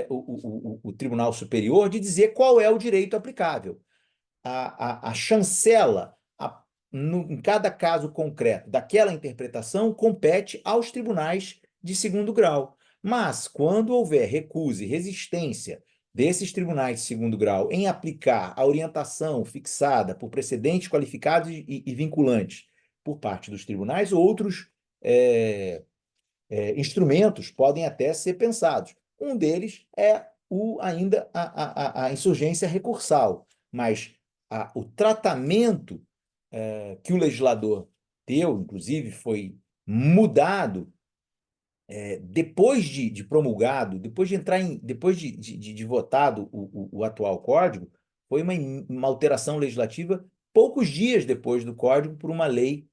o Tribunal Superior de dizer qual é o direito aplicável. A chancela, em cada caso concreto daquela interpretação, compete aos tribunais de segundo grau. Mas, quando houver recusa e resistência desses tribunais de segundo grau em aplicar a orientação fixada por precedentes qualificados e vinculantes por parte dos tribunais, outros instrumentos podem até ser pensados. Um deles é ainda a insurgência recursal, mas o tratamento que o legislador deu, inclusive, foi mudado depois de promulgado, depois de votado o atual código, foi uma alteração legislativa poucos dias depois do código por uma lei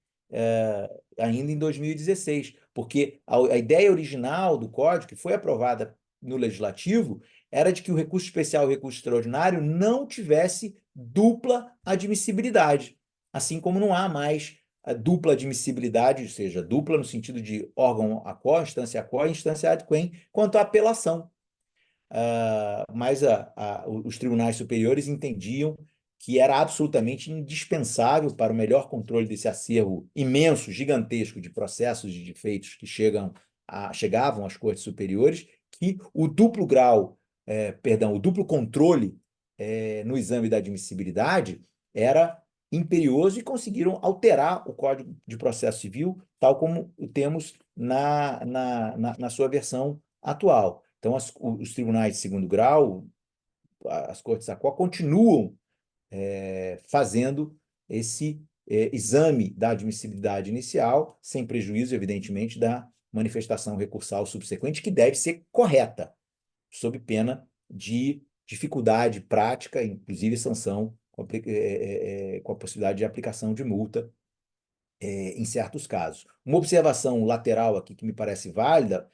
ainda em 2016, porque a ideia original do código, que foi aprovada no legislativo, era de que o recurso especial e o recurso extraordinário não tivesse dupla admissibilidade, assim como não há mais a dupla admissibilidade, ou seja, dupla no sentido de órgão a quo, instância a quo, instância ad quem, quanto à apelação. Mas os tribunais superiores entendiam que era absolutamente indispensável para o melhor controle desse acervo imenso, gigantesco de processos de defeitos que chegavam às cortes superiores, que o duplo grau, o duplo controle no exame da admissibilidade era imperioso e conseguiram alterar o Código de Processo Civil, tal como o temos na sua versão atual. Então, os tribunais de segundo grau, as cortes da qual continuam fazendo esse exame da admissibilidade inicial, sem prejuízo, evidentemente, da manifestação recursal subsequente, que deve ser correta, sob pena de dificuldade prática, inclusive sanção, com a possibilidade de aplicação de multa em certos casos. Uma observação lateral aqui que me parece válida,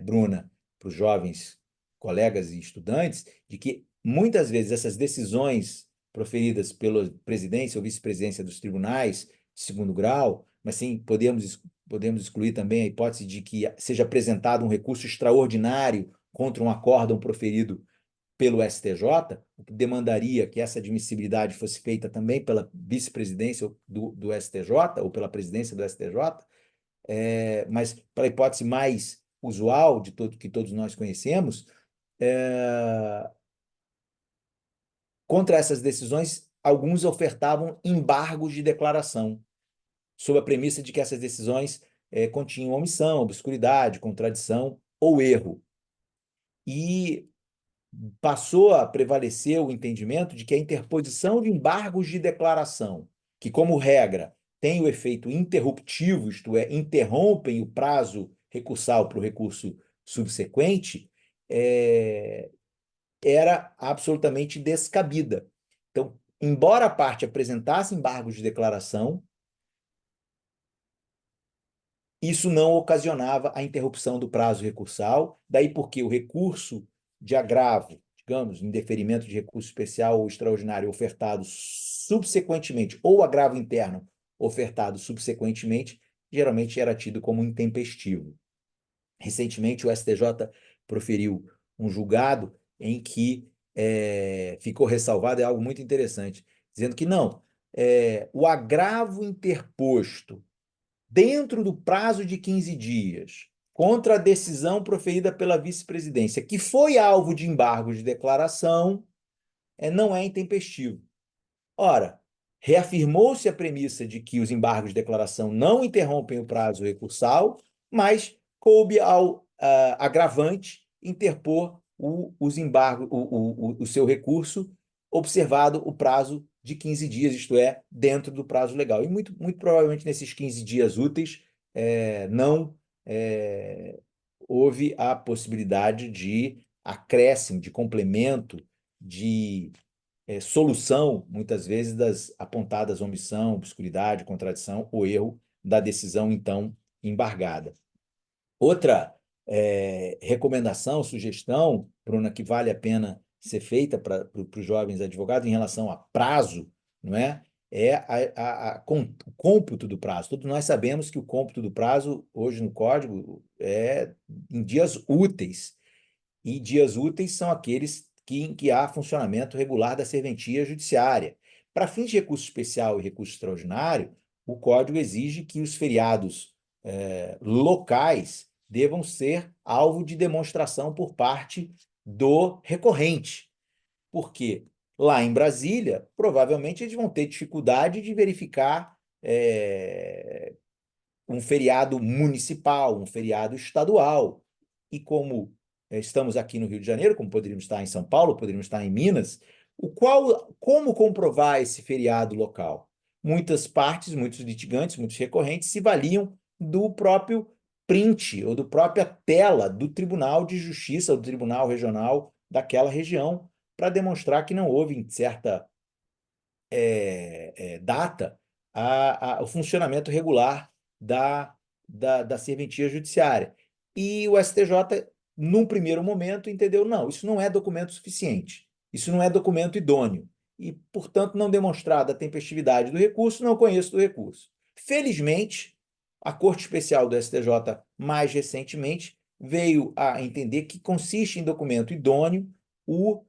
Bruna, para os jovens colegas e estudantes, de que muitas vezes essas decisões proferidas pela presidência ou vice-presidência dos tribunais de segundo grau, mas sim podemos excluir também a hipótese de que seja apresentado um recurso extraordinário contra um acórdão proferido pelo STJ, o que demandaria que essa admissibilidade fosse feita também pela vice-presidência do STJ, ou pela presidência do STJ, mas para a hipótese mais usual que todos nós conhecemos, contra essas decisões, alguns ofertavam embargos de declaração, sob a premissa de que essas decisões continham omissão, obscuridade, contradição ou erro. E passou a prevalecer o entendimento de que a interposição de embargos de declaração, que, como regra, tem o efeito interruptivo, isto é, interrompem o prazo recursal para o recurso subsequente, era absolutamente descabida. Então, embora a parte apresentasse embargos de declaração, isso não ocasionava a interrupção do prazo recursal, daí porque o recurso de agravo, digamos, indeferimento de recurso especial ou extraordinário ofertado subsequentemente, ou agravo interno ofertado subsequentemente, geralmente era tido como intempestivo. Recentemente, o STJ proferiu um julgado em que ficou ressalvado, é algo muito interessante, dizendo que não, o agravo interposto dentro do prazo de 15 dias, contra a decisão proferida pela vice-presidência, que foi alvo de embargo de declaração, não é intempestivo. Ora, reafirmou-se a premissa de que os embargos de declaração não interrompem o prazo recursal, mas coube ao agravante interpor os embargos, o seu recurso, observado o prazo de 15 dias, isto é, dentro do prazo legal. E muito provavelmente nesses 15 dias úteis não houve a possibilidade de acréscimo, de complemento, de solução, muitas vezes, das apontadas omissão, obscuridade, contradição ou erro da decisão, então, embargada. Outra recomendação, sugestão, Bruna, que vale a pena ser feita para os jovens advogados em relação a prazo, não é? O cômputo do prazo. Todos nós sabemos que o cômputo do prazo, hoje no Código, é em dias úteis. E dias úteis são aqueles em que há funcionamento regular da serventia judiciária. Para fins de recurso especial e recurso extraordinário, o Código exige que os feriados locais devam ser alvo de demonstração por parte do recorrente. Porque lá em Brasília, provavelmente eles vão ter dificuldade de verificar um feriado municipal, um feriado estadual. E como estamos aqui no Rio de Janeiro, como poderíamos estar em São Paulo, poderíamos estar em Minas, como comprovar esse feriado local? Muitas partes, muitos litigantes, muitos recorrentes se valiam do próprio print ou da própria tela do Tribunal de Justiça, ou do Tribunal Regional daquela região, para demonstrar que não houve, em certa data, o funcionamento regular da serventia judiciária. E o STJ, num primeiro momento, entendeu, não, isso não é documento suficiente, isso não é documento idôneo, e, portanto, não demonstrada a tempestividade do recurso, não conheço do recurso. Felizmente, a Corte Especial do STJ, mais recentemente, veio a entender que consiste em documento idôneo o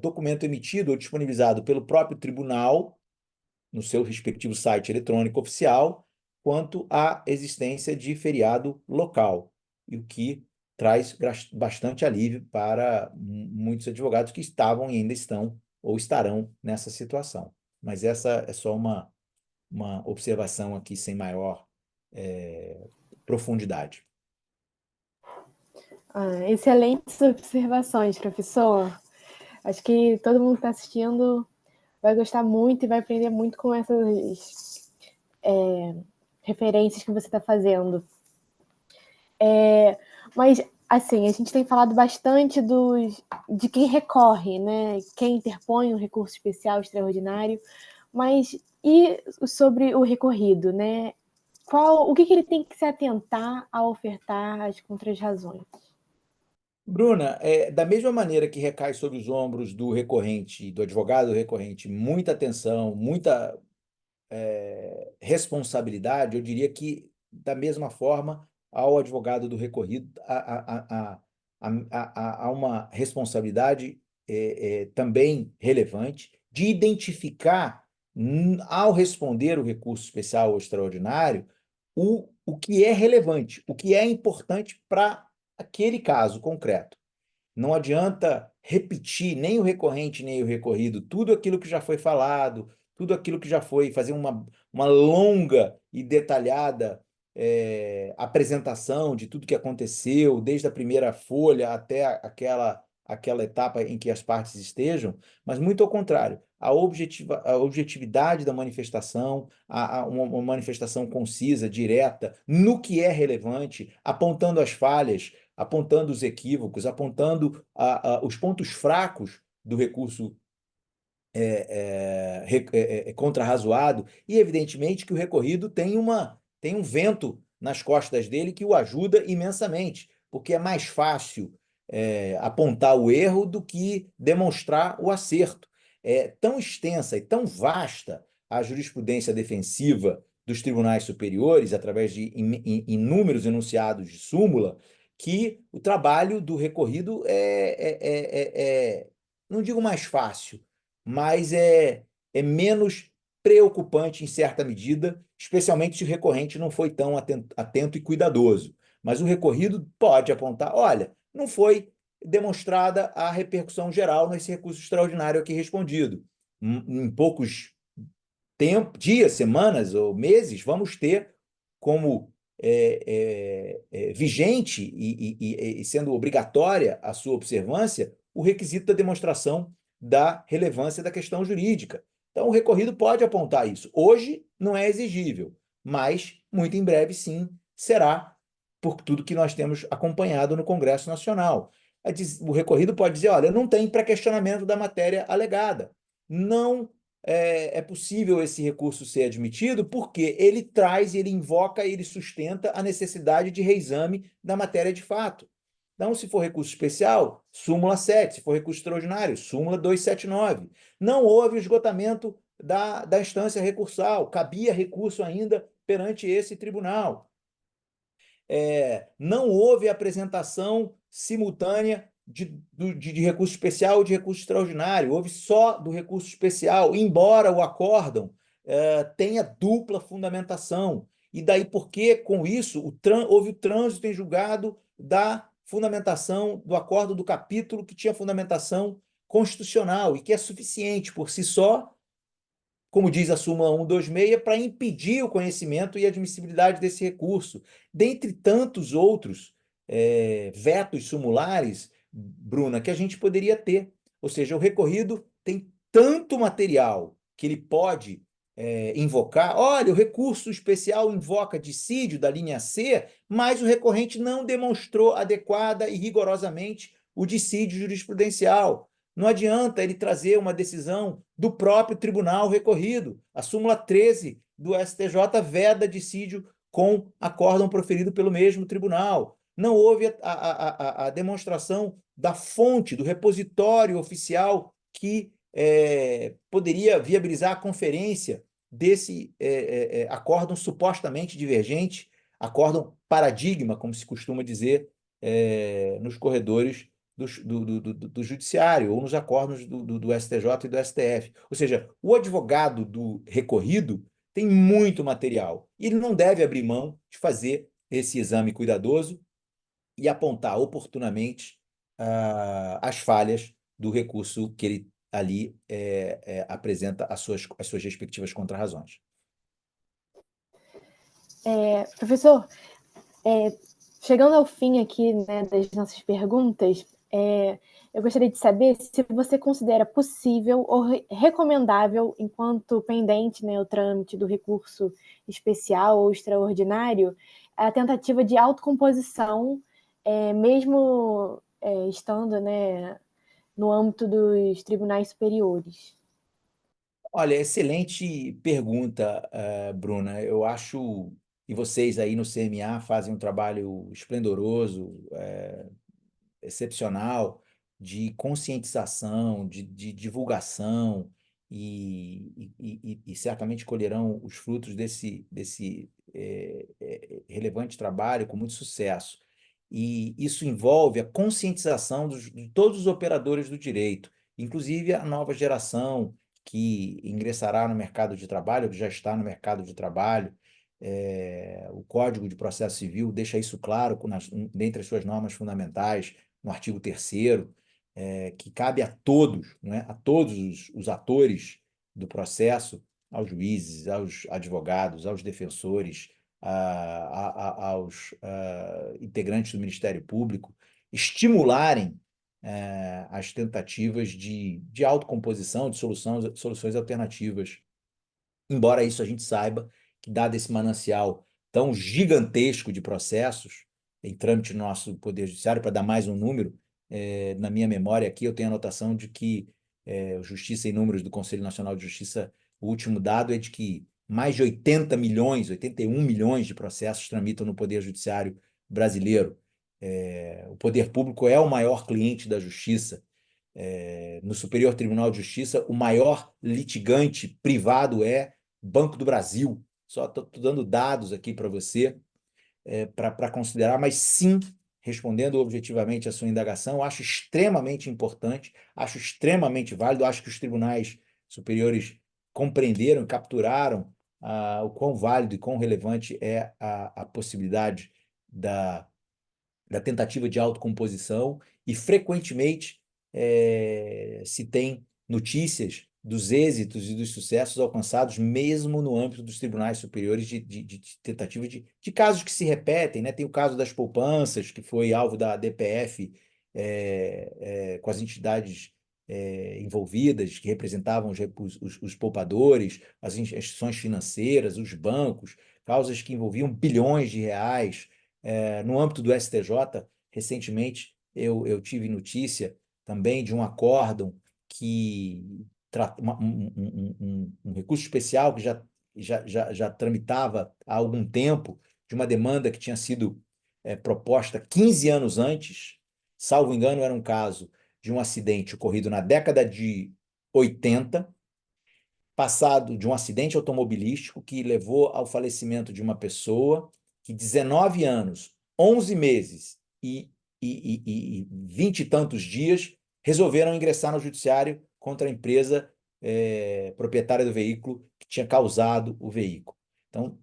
documento emitido ou disponibilizado pelo próprio tribunal, no seu respectivo site eletrônico oficial, quanto à existência de feriado local, e o que traz bastante alívio para muitos advogados que estavam e ainda estão ou estarão nessa situação. Mas essa é só uma observação aqui sem maior profundidade. Excelentes observações, professor. Acho que todo mundo que está assistindo vai gostar muito e vai aprender muito com essas referências que você está fazendo. Mas, assim, a gente tem falado bastante de quem recorre, né? Quem interpõe um recurso especial extraordinário, mas e sobre o recorrido, né? O que ele tem que se atentar ao ofertar as contrarrazões? Bruna, da mesma maneira que recai sobre os ombros do recorrente, do advogado recorrente, muita atenção, muita responsabilidade, eu diria que, da mesma forma, ao advogado do recorrido, há uma responsabilidade também relevante de identificar, ao responder o recurso especial ou extraordinário, o que é relevante, o que é importante para aquele caso concreto. Não adianta repetir nem o recorrente, nem o recorrido, tudo aquilo que já foi falado, tudo aquilo que já foi, fazer uma longa e detalhada apresentação de tudo que aconteceu, desde a primeira folha até aquela etapa em que as partes estejam, mas muito ao contrário, a objetividade da manifestação, uma manifestação concisa, direta, no que é relevante, apontando as falhas, apontando os equívocos, apontando os pontos fracos do recurso contrarrazoado, e evidentemente que o recorrido tem um vento nas costas dele que o ajuda imensamente, porque é mais fácil apontar o erro do que demonstrar o acerto. É tão extensa e tão vasta a jurisprudência defensiva dos tribunais superiores, através de inúmeros enunciados de súmula, que o trabalho do recorrido não digo mais fácil, mas é menos preocupante em certa medida, especialmente se o recorrente não foi tão atento e cuidadoso. Mas o recorrido pode apontar, olha, não foi demonstrada a repercussão geral nesse recurso extraordinário aqui respondido. Em poucos dias, semanas ou meses, vamos ter como vigente e sendo obrigatória a sua observância o requisito da demonstração da relevância da questão jurídica. Então, o recorrido pode apontar isso. Hoje não é exigível, mas muito em breve, sim, será, por tudo que nós temos acompanhado no Congresso Nacional. O recorrido pode dizer, olha, não tem pré-questionamento da matéria alegada. Não é possível esse recurso ser admitido porque ele traz, ele invoca, ele sustenta a necessidade de reexame da matéria de fato. Então, se for recurso especial, súmula 7. Se for recurso extraordinário, súmula 279. Não houve esgotamento da instância recursal, cabia recurso ainda perante esse tribunal. Não houve apresentação simultânea de recurso especial ou de recurso extraordinário, houve só do recurso especial, embora o acórdão tenha dupla fundamentação. E daí porque, com isso, houve o trânsito em julgado da fundamentação do acórdão do capítulo que tinha fundamentação constitucional e que é suficiente por si só, como diz a súmula 126, para impedir o conhecimento e admissibilidade desse recurso. Dentre tantos outros vetos sumulares, Bruna, que a gente poderia ter. Ou seja, o recorrido tem tanto material que ele pode invocar. Olha, o recurso especial invoca dissídio da linha C, mas o recorrente não demonstrou adequada e rigorosamente o dissídio jurisprudencial. Não adianta ele trazer uma decisão do próprio tribunal recorrido. A súmula 13 do STJ veda dissídio com acórdão proferido pelo mesmo tribunal. Não houve a demonstração da fonte, do repositório oficial que poderia viabilizar a conferência desse acórdão supostamente divergente, acórdão paradigma, como se costuma dizer nos corredores do judiciário ou nos acórdãos do STJ e do STF. Ou seja, o advogado do recorrido tem muito material e ele não deve abrir mão de fazer esse exame cuidadoso e apontar oportunamente as falhas do recurso que ele ali apresenta as suas respectivas contrarrazões. Professor, chegando ao fim aqui, né, das nossas perguntas, eu gostaria de saber se você considera possível ou recomendável, enquanto pendente, né, o trâmite do recurso especial ou extraordinário, a tentativa de autocomposição, mesmo estando, né, no âmbito dos tribunais superiores. Olha, excelente pergunta, Bruna. Eu acho, e vocês aí no CMA fazem um trabalho esplendoroso, excepcional, de conscientização, de divulgação, e certamente colherão os frutos desse relevante trabalho com muito sucesso. E isso envolve a conscientização de todos os operadores do direito, inclusive a nova geração que ingressará no mercado de trabalho, que já está no mercado de trabalho. O Código de Processo Civil deixa isso claro dentre as suas normas fundamentais, no artigo 3º, que cabe a todos, não é? A todos os atores do processo, aos juízes, aos advogados, aos defensores, aos integrantes do Ministério Público, estimularem as tentativas de autocomposição, de soluções alternativas. Embora isso a gente saiba que, dado esse manancial tão gigantesco de processos em trâmite no nosso Poder Judiciário, para dar mais um número, na minha memória aqui eu tenho a anotação de que Justiça e Números do Conselho Nacional de Justiça, o último dado é de que mais de 80 milhões, 81 milhões de processos tramitam no Poder Judiciário brasileiro. O poder público é o maior cliente da Justiça. No Superior Tribunal de Justiça, o maior litigante privado é Banco do Brasil. Só estou dando dados aqui para você, para considerar, mas sim, respondendo objetivamente a sua indagação, acho extremamente importante, acho extremamente válido, acho que os tribunais superiores compreenderam, capturaram o quão válido e quão relevante é a possibilidade da tentativa de autocomposição, e frequentemente se tem notícias dos êxitos e dos sucessos alcançados, mesmo no âmbito dos tribunais superiores de tentativa de casos que se repetem, né? Tem o caso das poupanças, que foi alvo da DPF, com as entidades envolvidas, que representavam os poupadores, as instituições financeiras, os bancos, causas que envolviam bilhões de reais. No âmbito do STJ, recentemente, eu tive notícia também de um acórdão que um recurso especial que já tramitava há algum tempo, de uma demanda que tinha sido proposta 15 anos antes, salvo engano, era um caso de um acidente ocorrido na década de 80, passado de um acidente automobilístico que levou ao falecimento de uma pessoa que 19 anos, 11 meses e 20 e tantos dias resolveram ingressar no judiciário contra a empresa proprietária do veículo que tinha causado o veículo. Então,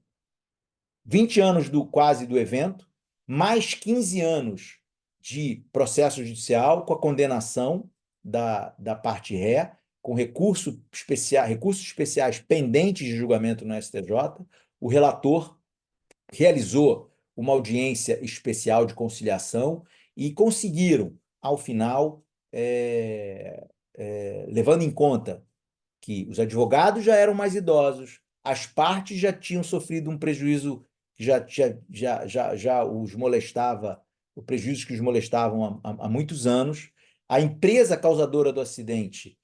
20 anos quase do evento, mais 15 anos de processo judicial com a condenação da parte ré, com recursos especiais pendentes de julgamento no STJ. O relator realizou uma audiência especial de conciliação e conseguiram, ao final, levando em conta que os advogados já eram mais idosos, as partes já tinham sofrido um prejuízo que já os molestava, o prejuízo que os molestavam há muitos anos. A empresa causadora do acidente,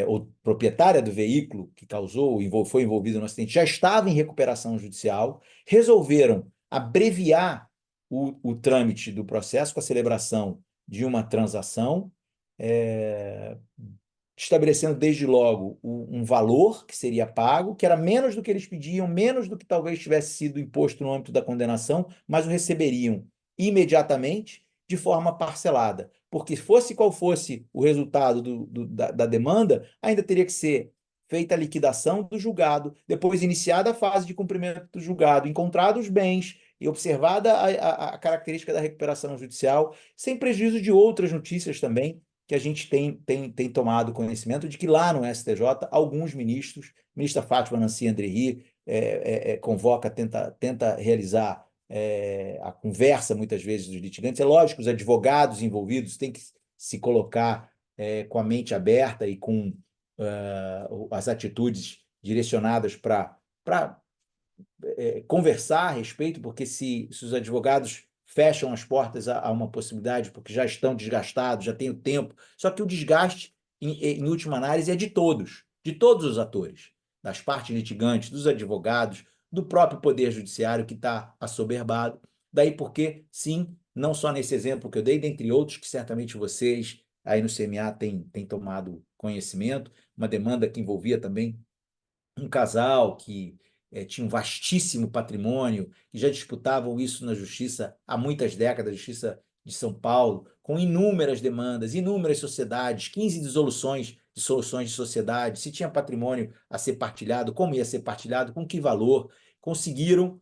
ou proprietária do veículo que causou, foi envolvida no acidente, já estava em recuperação judicial, resolveram abreviar o trâmite do processo com a celebração de uma transação, estabelecendo desde logo um valor que seria pago, que era menos do que eles pediam, menos do que talvez tivesse sido imposto no âmbito da condenação, mas o receberiam imediatamente, de forma parcelada. Porque fosse qual fosse o resultado da demanda, ainda teria que ser feita a liquidação do julgado, depois iniciada a fase de cumprimento do julgado, encontrados os bens e observada a característica da recuperação judicial, sem prejuízo de outras notícias também, que a gente tem tomado conhecimento de que lá no STJ, alguns ministros, ministra Fátima Nancy Andrighi, convoca, tenta realizar a conversa, muitas vezes, dos litigantes. É lógico, os advogados envolvidos têm que se colocar com a mente aberta e com as atitudes direcionadas para conversar a respeito, porque se os advogados fecham as portas a uma possibilidade, porque já estão desgastados, já têm o tempo, só que o desgaste, em última análise, é de todos os atores, das partes litigantes, dos advogados, do próprio Poder Judiciário, que está assoberbado. Daí porque, sim, não só nesse exemplo que eu dei, dentre outros que certamente vocês aí no CMA têm tomado conhecimento, uma demanda que envolvia também um casal que tinha um vastíssimo patrimônio, que já disputavam isso na justiça há muitas décadas, a Justiça de São Paulo, com inúmeras demandas, inúmeras sociedades, 15 dissoluções de soluções de sociedade, se tinha patrimônio a ser partilhado, como ia ser partilhado, com que valor, conseguiram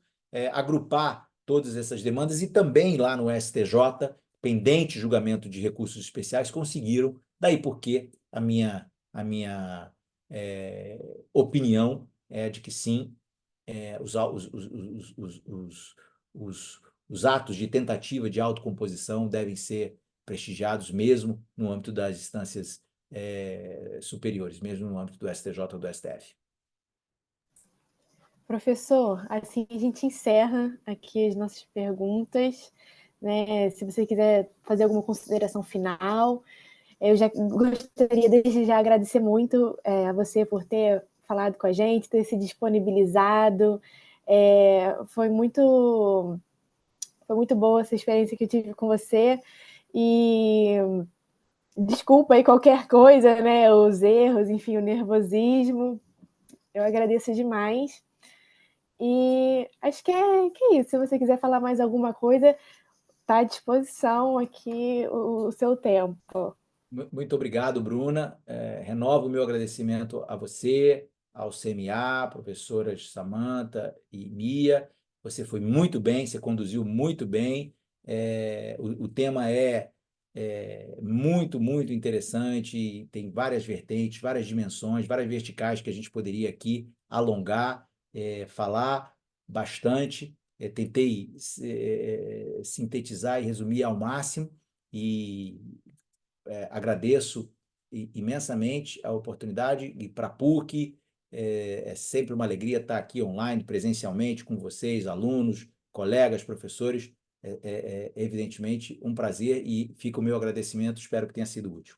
agrupar todas essas demandas e também lá no STJ, pendente julgamento de recursos especiais, conseguiram, daí porque opinião é de que sim, os atos de tentativa de autocomposição devem ser prestigiados mesmo no âmbito das instâncias superiores, mesmo no âmbito do STJ ou do STF. Professor, assim a gente encerra aqui as nossas perguntas, né? Se você quiser fazer alguma consideração final, eu já gostaria desde já agradecer muito a você por ter falado com a gente, ter se disponibilizado. Foi muito boa essa experiência que eu tive com você. E desculpa aí qualquer coisa, né? Os erros, enfim, o nervosismo. Eu agradeço demais. E acho que é isso. Se você quiser falar mais alguma coisa, está à disposição aqui o seu tempo. Muito obrigado, Bruna. Renovo o meu agradecimento a você, ao CMA, professoras Samantha e Mia. Você foi muito bem, você conduziu muito bem. O tema é muito, muito interessante, tem várias vertentes, várias dimensões, várias verticais que a gente poderia aqui alongar, falar bastante. Tentei sintetizar e resumir ao máximo e agradeço imensamente a oportunidade e para a PUC é sempre uma alegria estar aqui online, presencialmente com vocês, alunos, colegas, professores. Evidentemente um prazer e fica o meu agradecimento, espero que tenha sido útil.